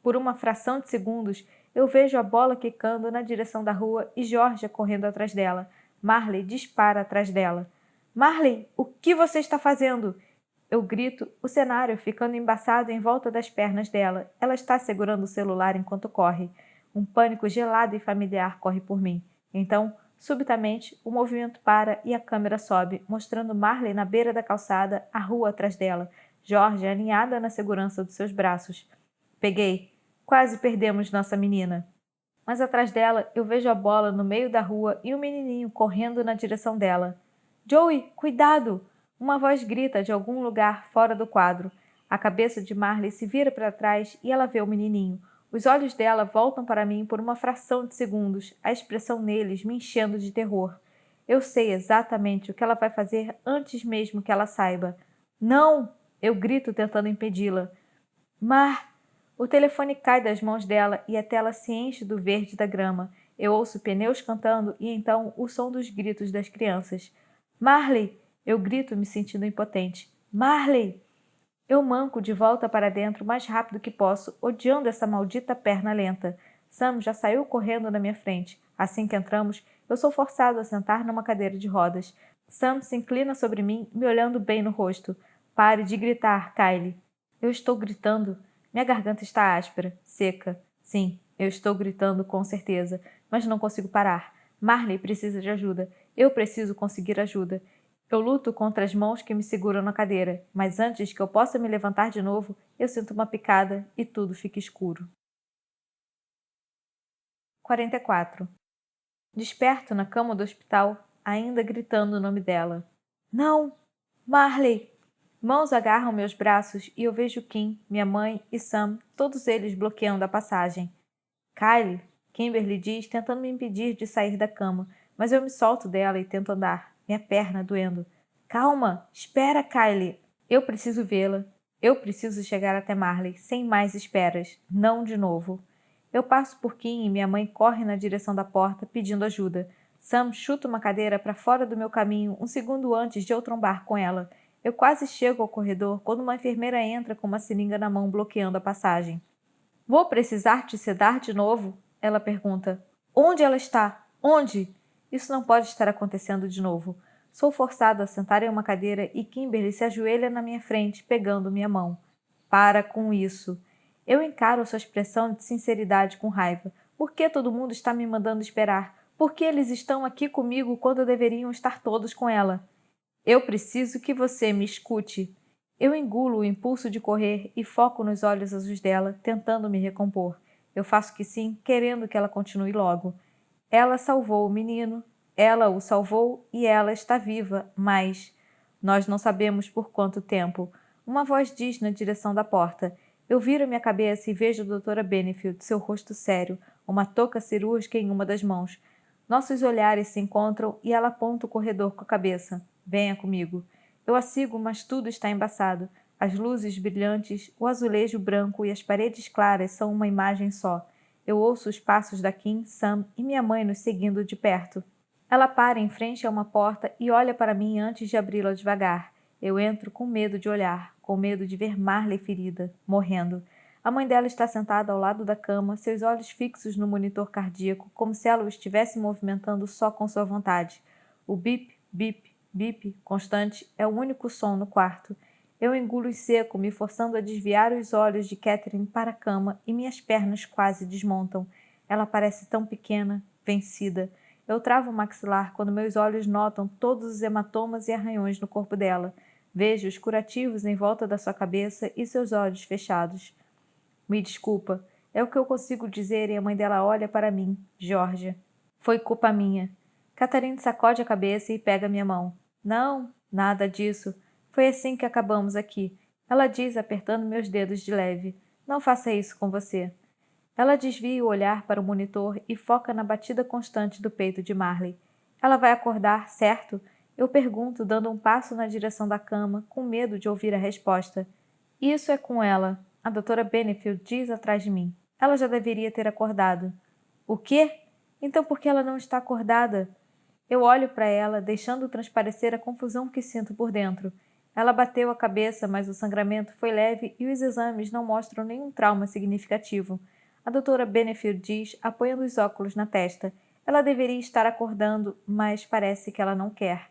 Por uma fração de segundos, eu vejo a bola quicando na direção da rua e Georgia correndo atrás dela. Marley dispara atrás dela. Marley, o que você está fazendo? Eu grito, o cenário ficando embaçado em volta das pernas dela. Ela está segurando o celular enquanto corre. Um pânico gelado e familiar corre por mim. Então, subitamente, o movimento para e a câmera sobe, mostrando Marley na beira da calçada, a rua atrás dela, Georgia alinhada na segurança dos seus braços. Peguei. Quase perdemos nossa menina. Mas atrás dela eu vejo a bola no meio da rua e um menininho correndo na direção dela. Joey, cuidado! Uma voz grita de algum lugar fora do quadro. A cabeça de Marley se vira para trás e ela vê o menininho. Os olhos dela voltam para mim por uma fração de segundos, a expressão neles me enchendo de terror. Eu sei exatamente o que ela vai fazer antes mesmo que ela saiba. Não! Eu grito tentando impedi-la. Mar! O telefone cai das mãos dela e a tela se enche do verde da grama. Eu ouço pneus cantando e então o som dos gritos das crianças. Marley! Eu grito, me sentindo impotente. Marley! Eu manco de volta para dentro o mais rápido que posso, odiando essa maldita perna lenta. Sam já saiu correndo na minha frente. Assim que entramos, eu sou forçado a sentar numa cadeira de rodas. Sam se inclina sobre mim, me olhando bem no rosto. Pare de gritar, Kylie. Eu estou gritando. Minha garganta está áspera, seca. Sim, eu estou gritando com certeza, mas não consigo parar. Marley precisa de ajuda. Eu preciso conseguir ajuda. Eu luto contra as mãos que me seguram na cadeira, mas antes que eu possa me levantar de novo, eu sinto uma picada e tudo fica escuro. 44. Desperto na cama do hospital, ainda gritando o nome dela. Não! Marley! Mãos agarram meus braços e eu vejo Kim, minha mãe e Sam, todos eles bloqueando a passagem. Kylie, Kimberly diz, tentando me impedir de sair da cama, mas eu me solto dela e tento andar, minha perna doendo. Calma! Espera, Kylie! Eu preciso vê-la. Eu preciso chegar até Marley, sem mais esperas. Não de novo. Eu passo por Kim e minha mãe corre na direção da porta, pedindo ajuda. Sam chuta uma cadeira para fora do meu caminho um segundo antes de eu trombar com ela. Eu quase chego ao corredor quando uma enfermeira entra com uma seringa na mão bloqueando a passagem. Vou precisar te sedar de novo? Ela pergunta. Onde ela está? Onde? Isso não pode estar acontecendo de novo. Sou forçado a sentar em uma cadeira e Kimberly se ajoelha na minha frente, pegando minha mão. Para com isso. Eu encaro sua expressão de sinceridade com raiva. Por que todo mundo está me mandando esperar? Por que eles estão aqui comigo quando deveriam estar todos com ela? Eu preciso que você me escute. Eu engulo o impulso de correr e foco nos olhos azuis dela, tentando me recompor. Eu faço que sim, querendo que ela continue logo. Ela salvou o menino, ela o salvou e ela está viva, mas... Nós não sabemos por quanto tempo. Uma voz diz na direção da porta. Eu viro minha cabeça e vejo a doutora Benefield, seu rosto sério, uma touca cirúrgica em uma das mãos. Nossos olhares se encontram e ela aponta o corredor com a cabeça. Venha comigo. Eu a sigo, mas tudo está embaçado. As luzes brilhantes, o azulejo branco e as paredes claras são uma imagem só. Eu ouço os passos da Kim, Sam e minha mãe nos seguindo de perto. Ela para em frente a uma porta e olha para mim antes de abri-la devagar. Eu entro com medo de olhar, com medo de ver Marley ferida, morrendo. A mãe dela está sentada ao lado da cama, seus olhos fixos no monitor cardíaco, como se ela o estivesse movimentando só com sua vontade. O bip, bip, bip constante é o único som no quarto. Eu engulo seco, me forçando a desviar os olhos de Catherine para a cama e minhas pernas quase desmontam. Ela parece tão pequena, vencida. Eu travo o maxilar quando meus olhos notam todos os hematomas e arranhões no corpo dela. Vejo os curativos em volta da sua cabeça e seus olhos fechados. Me desculpa, é o que eu consigo dizer e a mãe dela olha para mim, Georgia. Foi culpa minha. Catarina sacode a cabeça e pega minha mão. Não, nada disso. Foi assim que acabamos aqui. Ela diz, apertando meus dedos de leve. Não faça isso com você. Ela desvia o olhar para o monitor e foca na batida constante do peito de Marley. Ela vai acordar, certo? Eu pergunto, dando um passo na direção da cama, com medo de ouvir a resposta. Isso é com ela, a doutora Benefield diz atrás de mim. Ela já deveria ter acordado. O quê? Então por que ela não está acordada? Eu olho para ela, deixando transparecer a confusão que sinto por dentro. Ela bateu a cabeça, mas o sangramento foi leve e os exames não mostram nenhum trauma significativo. A doutora Benefield diz, apoiando os óculos na testa. Ela deveria estar acordando, mas parece que ela não quer.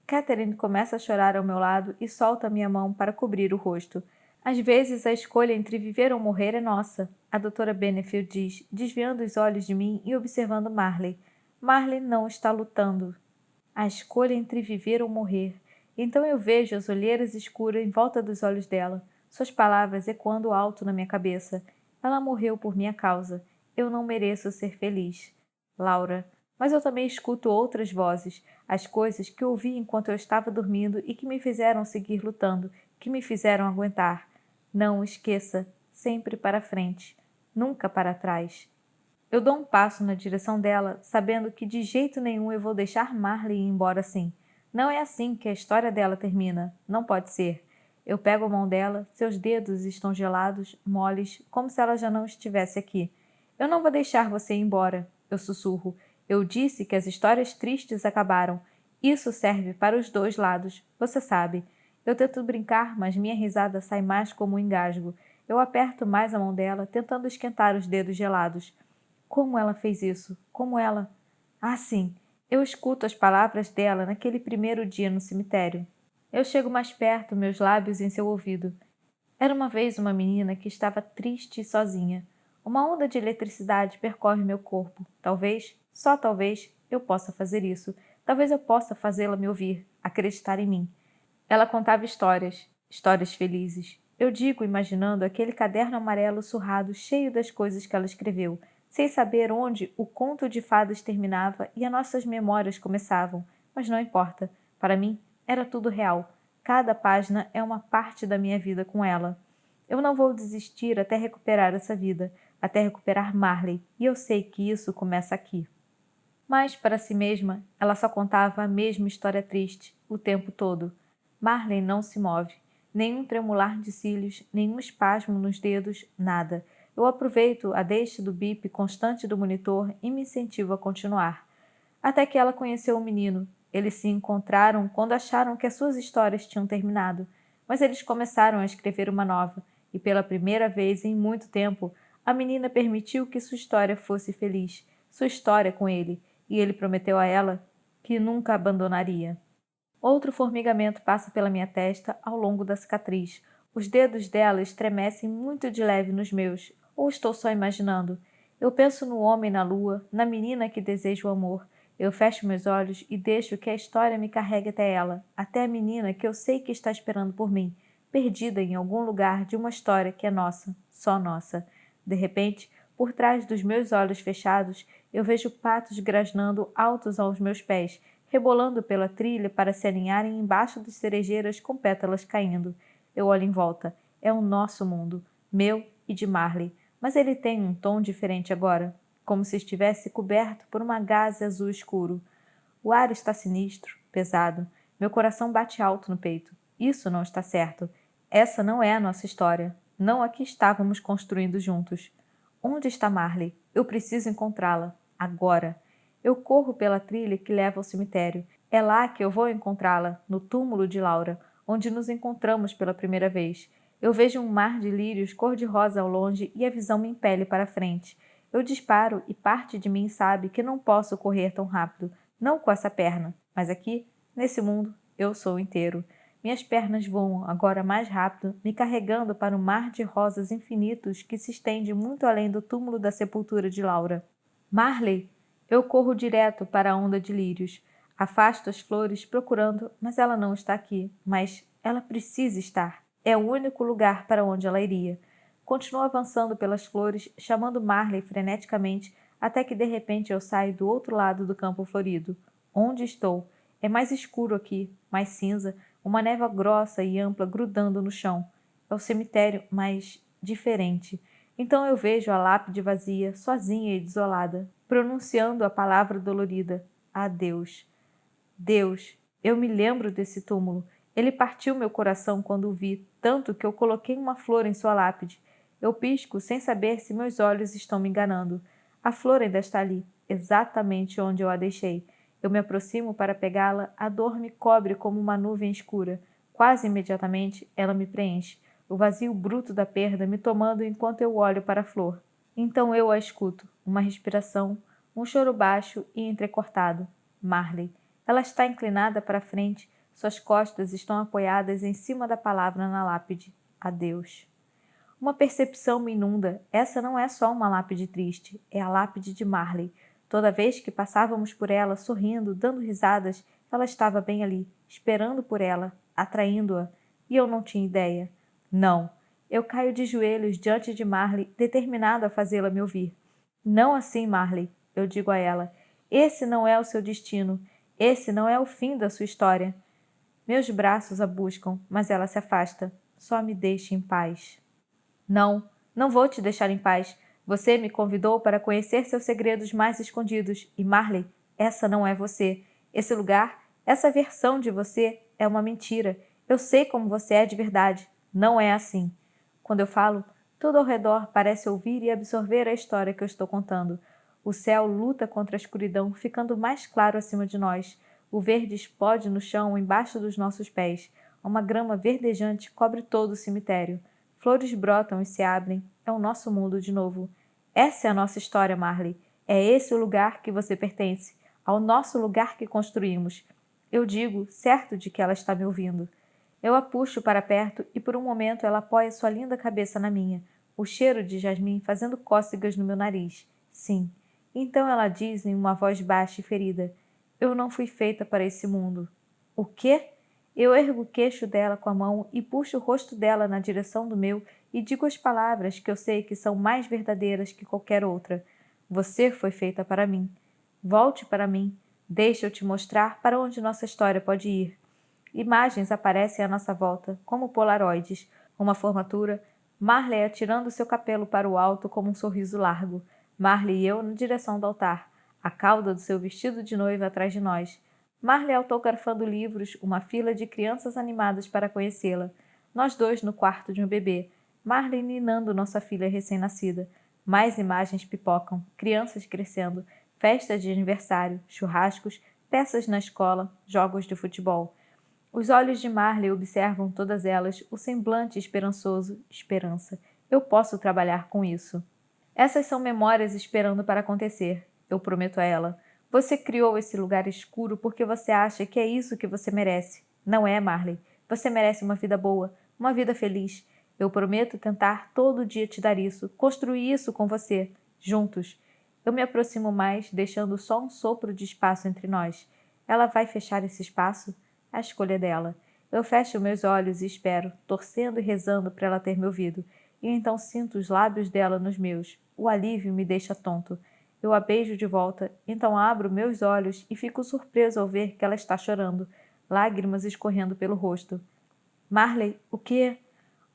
Catherine começa a chorar ao meu lado e solta minha mão para cobrir o rosto. Às vezes a escolha entre viver ou morrer é nossa, a doutora Benefield diz, desviando os olhos de mim e observando Marley. Marley não está lutando. A escolha entre viver ou morrer. Então eu vejo as olheiras escuras em volta dos olhos dela, suas palavras ecoando alto na minha cabeça. Ela morreu por minha causa. Eu não mereço ser feliz. Laura. Mas eu também escuto outras vozes, as coisas que ouvi enquanto eu estava dormindo e que me fizeram seguir lutando, que me fizeram aguentar. Não esqueça, sempre para frente, nunca para trás. Eu dou um passo na direção dela, sabendo que de jeito nenhum eu vou deixar Marley ir embora assim. Não é assim que a história dela termina. Não pode ser. Eu pego a mão dela, seus dedos estão gelados, moles, como se ela já não estivesse aqui. Eu não vou deixar você ir embora, eu sussurro. Eu disse que as histórias tristes acabaram. Isso serve para os dois lados, você sabe. Eu tento brincar, mas minha risada sai mais como um engasgo. Eu aperto mais a mão dela, tentando esquentar os dedos gelados. Como ela fez isso? Como ela... Ah, sim. Eu escuto as palavras dela naquele primeiro dia no cemitério. Eu chego mais perto, meus lábios em seu ouvido. Era uma vez uma menina que estava triste e sozinha. Uma onda de eletricidade percorre meu corpo. Talvez, só talvez, eu possa fazer isso. Talvez eu possa fazê-la me ouvir, acreditar em mim. Ela contava histórias, histórias felizes. Eu digo, imaginando aquele caderno amarelo surrado cheio das coisas que ela escreveu, sem saber onde o conto de fadas terminava e as nossas memórias começavam. Mas não importa. Para mim, era tudo real. Cada página é uma parte da minha vida com ela. Eu não vou desistir até recuperar essa vida, até recuperar Marley, e eu sei que isso começa aqui. Mas, para si mesma, ela só contava a mesma história triste, o tempo todo. Marley não se move. Nenhum tremular de cílios, nenhum espasmo nos dedos, nada. Eu aproveito a deixa do bip constante do monitor e me incentivo a continuar. Até que ela conheceu o menino. Eles se encontraram quando acharam que as suas histórias tinham terminado. Mas eles começaram a escrever uma nova. E pela primeira vez em muito tempo, a menina permitiu que sua história fosse feliz. Sua história com ele. E ele prometeu a ela que nunca a abandonaria. Outro formigamento passa pela minha testa ao longo da cicatriz. Os dedos dela estremecem muito de leve nos meus. Ou estou só imaginando? Eu penso no homem na lua, na menina que deseja o amor. Eu fecho meus olhos e deixo que a história me carregue até ela, até a menina que eu sei que está esperando por mim, perdida em algum lugar de uma história que é nossa, só nossa. De repente, por trás dos meus olhos fechados, eu vejo patos grasnando altos aos meus pés, rebolando pela trilha para se alinharem embaixo das cerejeiras com pétalas caindo. Eu olho em volta. É o nosso mundo, meu e de Marley, mas ele tem um tom diferente agora, como se estivesse coberto por uma gaze azul escuro. O ar está sinistro, pesado. Meu coração bate alto no peito. Isso não está certo. Essa não é a nossa história. Não a que estávamos construindo juntos. Onde está Marley? Eu preciso encontrá-la. Agora. Eu corro pela trilha que leva ao cemitério. É lá que eu vou encontrá-la, no túmulo de Laura, onde nos encontramos pela primeira vez. Eu vejo um mar de lírios cor-de-rosa ao longe e a visão me impele para frente. Eu disparo e parte de mim sabe que não posso correr tão rápido, não com essa perna, mas aqui, nesse mundo, eu sou inteiro. Minhas pernas voam agora mais rápido, me carregando para um mar de rosas infinitos que se estende muito além do túmulo da sepultura de Laura. Marley! Eu corro direto para a onda de lírios. Afasto as flores procurando, mas ela não está aqui. Mas ela precisa estar. É o único lugar para onde ela iria. Continuo avançando pelas flores, chamando Marley freneticamente, até que de repente eu saio do outro lado do campo florido. Onde estou? É mais escuro aqui, mais cinza, uma névoa grossa e ampla grudando no chão. É o cemitério, mas diferente. Então eu vejo a lápide vazia, sozinha e desolada, pronunciando a palavra dolorida: adeus. Deus, eu me lembro desse túmulo. Ele partiu meu coração quando o vi, tanto que eu coloquei uma flor em sua lápide. Eu pisco sem saber se meus olhos estão me enganando. A flor ainda está ali, exatamente onde eu a deixei. Eu me aproximo para pegá-la, a dor me cobre como uma nuvem escura. Quase imediatamente, ela me preenche, o vazio bruto da perda me tomando enquanto eu olho para a flor. Então eu a escuto, uma respiração, um choro baixo e entrecortado. Marley. Ela está inclinada para a frente, suas costas estão apoiadas em cima da palavra na lápide. Adeus. Uma percepção me inunda. Essa não é só uma lápide triste, é a lápide de Marley. Toda vez que passávamos por ela, sorrindo, dando risadas, ela estava bem ali, esperando por ela, atraindo-a. E eu não tinha ideia. Não. Eu caio de joelhos diante de Marley, determinado a fazê-la me ouvir. Não assim, Marley, eu digo a ela. Esse não é o seu destino. Esse não é o fim da sua história. Meus braços a buscam, mas ela se afasta. Só me deixe em paz. Não, não vou te deixar em paz. Você me convidou para conhecer seus segredos mais escondidos. E Marley, essa não é você. Esse lugar, essa versão de você é uma mentira. Eu sei como você é de verdade. Não é assim. Quando eu falo, tudo ao redor parece ouvir e absorver a história que eu estou contando. O céu luta contra a escuridão, ficando mais claro acima de nós. O verde explode no chão embaixo dos nossos pés. Uma grama verdejante cobre todo o cemitério. Flores brotam e se abrem. É o nosso mundo de novo. Essa é a nossa história, Marley. É esse o lugar que você pertence. Ao nosso lugar que construímos. Eu digo, certo de que ela está me ouvindo. Eu a puxo para perto e por um momento ela apoia sua linda cabeça na minha, o cheiro de jasmim fazendo cócegas no meu nariz. Sim. Então ela diz em uma voz baixa e ferida: eu não fui feita para esse mundo. O quê? Eu ergo o queixo dela com a mão e puxo o rosto dela na direção do meu e digo as palavras que eu sei que são mais verdadeiras que qualquer outra. Você foi feita para mim. Volte para mim. Deixa eu te mostrar para onde nossa história pode ir. Imagens aparecem à nossa volta, como polaroides. Uma formatura, Marley atirando seu capelo para o alto como um sorriso largo. Marley e eu na direção do altar, a cauda do seu vestido de noiva atrás de nós. Marley autografando livros, uma fila de crianças animadas para conhecê-la. Nós dois no quarto de um bebê. Marley ninando nossa filha recém-nascida. Mais imagens pipocam, crianças crescendo, festas de aniversário, churrascos, peças na escola, jogos de futebol. Os olhos de Marley observam todas elas, o semblante esperançoso, esperança. Eu posso trabalhar com isso. Essas são memórias esperando para acontecer, eu prometo a ela. Você criou esse lugar escuro porque você acha que é isso que você merece. Não é, Marley. Você merece uma vida boa, uma vida feliz. Eu prometo tentar todo dia te dar isso, construir isso com você, juntos. Eu me aproximo mais, deixando só um sopro de espaço entre nós. Ela vai fechar esse espaço? A escolha dela. Eu fecho meus olhos e espero, torcendo e rezando para ela ter me ouvido. E então sinto os lábios dela nos meus. O alívio me deixa tonto. Eu a beijo de volta, então abro meus olhos e fico surpreso ao ver que ela está chorando, lágrimas escorrendo pelo rosto. Marley, o quê?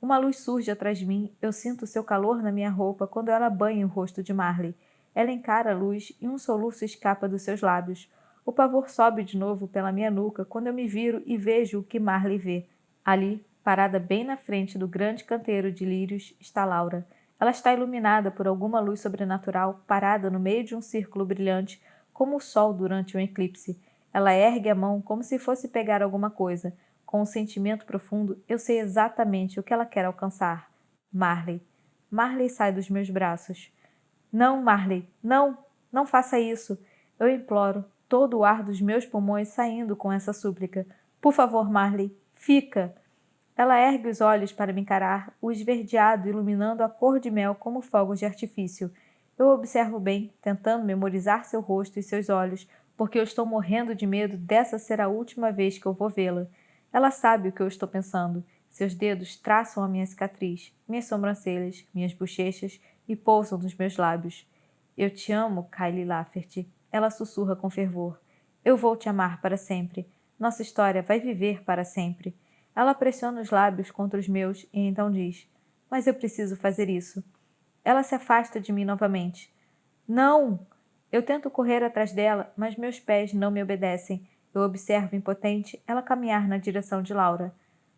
Uma luz surge atrás de mim. Eu sinto seu calor na minha roupa quando ela banha o rosto de Marley. Ela encara a luz e um soluço escapa dos seus lábios. O pavor sobe de novo pela minha nuca quando eu me viro e vejo o que Marley vê. Ali, parada bem na frente do grande canteiro de lírios, está Laura. Ela está iluminada por alguma luz sobrenatural, parada no meio de um círculo brilhante, como o sol durante um eclipse. Ela ergue a mão como se fosse pegar alguma coisa. Com um sentimento profundo, eu sei exatamente o que ela quer alcançar. Marley. Marley sai dos meus braços. Não, Marley, não! Não faça isso! Eu imploro, todo o ar dos meus pulmões saindo com essa súplica. Por favor, Marley, fica! Ela ergue os olhos para me encarar, o esverdeado iluminando a cor de mel como fogos de artifício. Eu observo bem, tentando memorizar seu rosto e seus olhos, porque eu estou morrendo de medo dessa ser a última vez que eu vou vê-la. Ela sabe o que eu estou pensando. Seus dedos traçam a minha cicatriz, minhas sobrancelhas, minhas bochechas e pousam nos meus lábios. Eu te amo, Kylie Lafferty. Ela sussurra com fervor. Eu vou te amar para sempre. Nossa história vai viver para sempre. Ela pressiona os lábios contra os meus e então diz: mas eu preciso fazer isso. Ela se afasta de mim novamente. Não! Eu tento correr atrás dela, mas meus pés não me obedecem. Eu observo impotente ela caminhar na direção de Laura.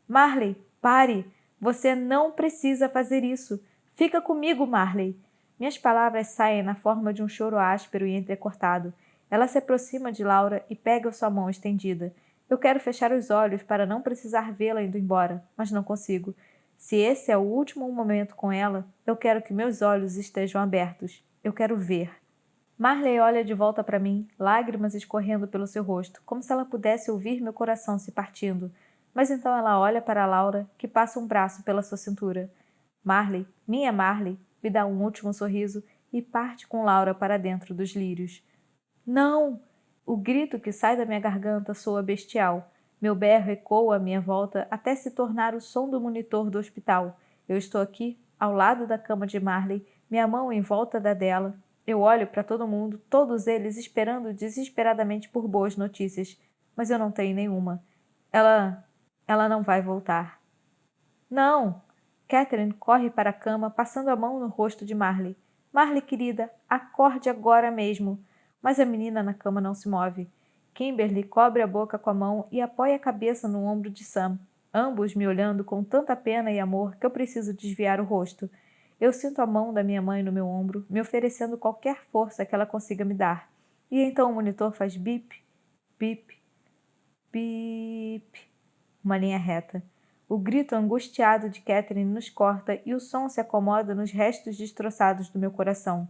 Marley, pare! Você não precisa fazer isso. Fica comigo, Marley. Minhas palavras saem na forma de um choro áspero e entrecortado. Ela se aproxima de Laura e pega sua mão estendida. Eu quero fechar os olhos para não precisar vê-la indo embora, mas não consigo. Se esse é o último momento com ela, eu quero que meus olhos estejam abertos. Eu quero ver. Marley olha de volta para mim, lágrimas escorrendo pelo seu rosto, como se ela pudesse ouvir meu coração se partindo. Mas então ela olha para Laura, que passa um braço pela sua cintura. Marley, minha Marley, me dá um último sorriso e parte com Laura para dentro dos lírios. Não! O grito que sai da minha garganta soa bestial. Meu berro ecoa à minha volta até se tornar o som do monitor do hospital. Eu estou aqui, ao lado da cama de Marley, minha mão em volta da dela. Eu olho para todo mundo, todos eles esperando desesperadamente por boas notícias. Mas eu não tenho nenhuma. Ela não vai voltar. Não! Catherine corre para a cama, passando a mão no rosto de Marley. Marley, querida, acorde agora mesmo. Mas a menina na cama não se move. Kimberly cobre a boca com a mão e apoia a cabeça no ombro de Sam, ambos me olhando com tanta pena e amor que eu preciso desviar o rosto. Eu sinto a mão da minha mãe no meu ombro, me oferecendo qualquer força que ela consiga me dar. E então o monitor faz bip, bip, bip, uma linha reta. O grito angustiado de Catherine nos corta e o som se acomoda nos restos destroçados do meu coração.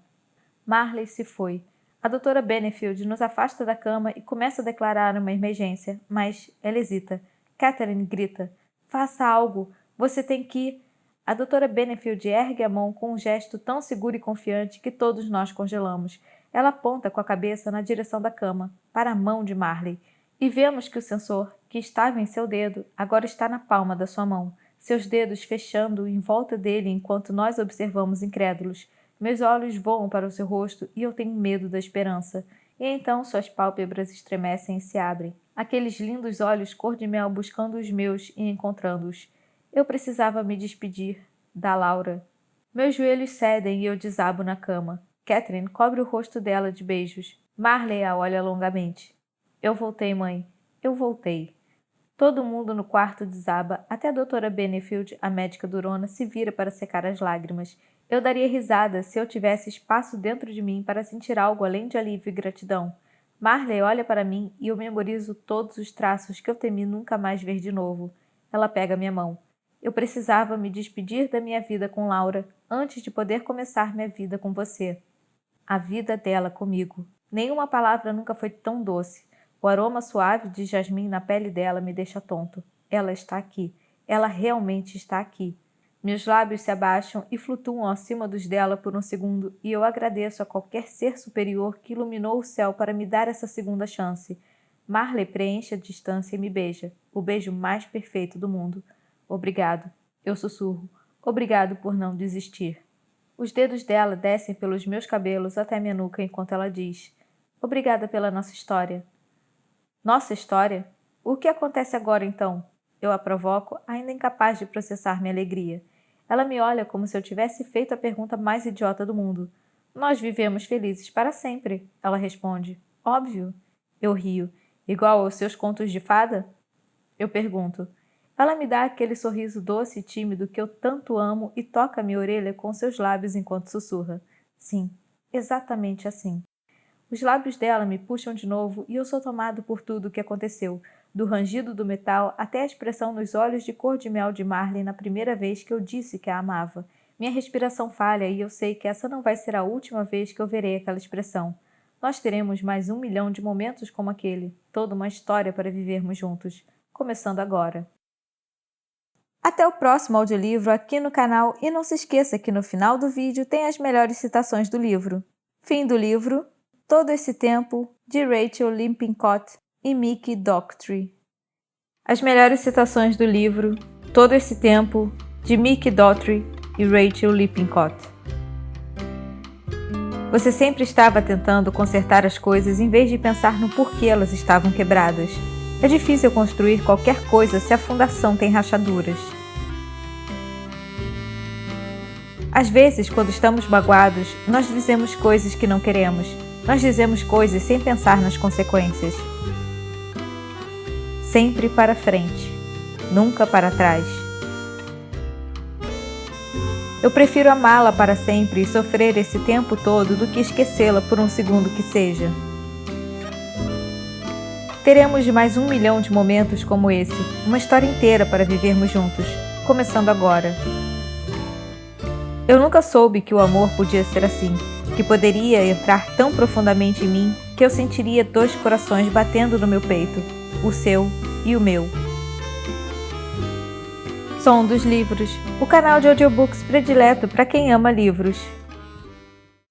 Marley se foi. A doutora Benefield nos afasta da cama e começa a declarar uma emergência, mas ela hesita. Catherine grita. Faça algo! Você tem que... A doutora Benefield ergue a mão com um gesto tão seguro e confiante que todos nós congelamos. Ela aponta com a cabeça na direção da cama, para a mão de Marley. E vemos que o sensor, que estava em seu dedo, agora está na palma da sua mão, seus dedos fechando em volta dele enquanto nós observamos incrédulos. Meus olhos voam para o seu rosto e eu tenho medo da esperança. E então suas pálpebras estremecem e se abrem. Aqueles lindos olhos cor-de-mel buscando os meus e encontrando-os. Eu precisava me despedir da Laura. Meus joelhos cedem e eu desabo na cama. Catherine cobre o rosto dela de beijos. Marley a olha longamente. Eu voltei, mãe. Eu voltei. Todo mundo no quarto desaba, até a doutora Benefield, a médica durona, se vira para secar as lágrimas. Eu daria risada se eu tivesse espaço dentro de mim para sentir algo além de alívio e gratidão. Marley olha para mim e eu memorizo todos os traços que eu temi nunca mais ver de novo. Ela pega minha mão. Eu precisava me despedir da minha vida com Laura antes de poder começar minha vida com você. A vida dela comigo. Nenhuma palavra nunca foi tão doce. O aroma suave de jasmim na pele dela me deixa tonto. Ela está aqui. Ela realmente está aqui. Meus lábios se abaixam e flutuam acima dos dela por um segundo e eu agradeço a qualquer ser superior que iluminou o céu para me dar essa segunda chance. Marley preenche a distância e me beija. O beijo mais perfeito do mundo. Obrigado. Eu sussurro. Obrigado por não desistir. Os dedos dela descem pelos meus cabelos até minha nuca enquanto ela diz: Obrigada pela nossa história. Nossa história? O que acontece agora então? Eu a provoco, ainda incapaz de processar minha alegria. Ela me olha como se eu tivesse feito a pergunta mais idiota do mundo. Nós vivemos felizes para sempre, ela responde. Óbvio. Eu rio. Igual aos seus contos de fada? Eu pergunto. Ela me dá aquele sorriso doce e tímido que eu tanto amo e toca minha orelha com seus lábios enquanto sussurra. Sim, exatamente assim. Os lábios dela me puxam de novo e eu sou tomado por tudo o que aconteceu, do rangido do metal até a expressão nos olhos de cor de mel de Marley na primeira vez que eu disse que a amava. Minha respiração falha e eu sei que essa não vai ser a última vez que eu verei aquela expressão. Nós teremos mais 1 milhão de momentos como aquele, toda uma história para vivermos juntos, começando agora. Até o próximo audiolivro aqui no canal e não se esqueça que no final do vídeo tem as melhores citações do livro. Fim do livro. Todo esse tempo, de Rachel Lippincott e Mickey Dougherty. As melhores citações do livro Todo esse tempo, de Mickey Dougherty e Rachel Lippincott. Você sempre estava tentando consertar as coisas em vez de pensar no porquê elas estavam quebradas. É difícil construir qualquer coisa se a fundação tem rachaduras. Às vezes, quando estamos magoados, nós dizemos coisas que não queremos. Nós dizemos coisas sem pensar nas consequências. Sempre para frente, nunca para trás. Eu prefiro amá-la para sempre e sofrer esse tempo todo do que esquecê-la por um segundo que seja. Teremos mais 1 milhão de momentos como esse, uma história inteira para vivermos juntos, começando agora. Eu nunca soube que o amor podia ser assim, que poderia entrar tão profundamente em mim que eu sentiria 2 corações batendo no meu peito, o seu e o meu. Som dos Livros, o canal de audiobooks predileto para quem ama livros.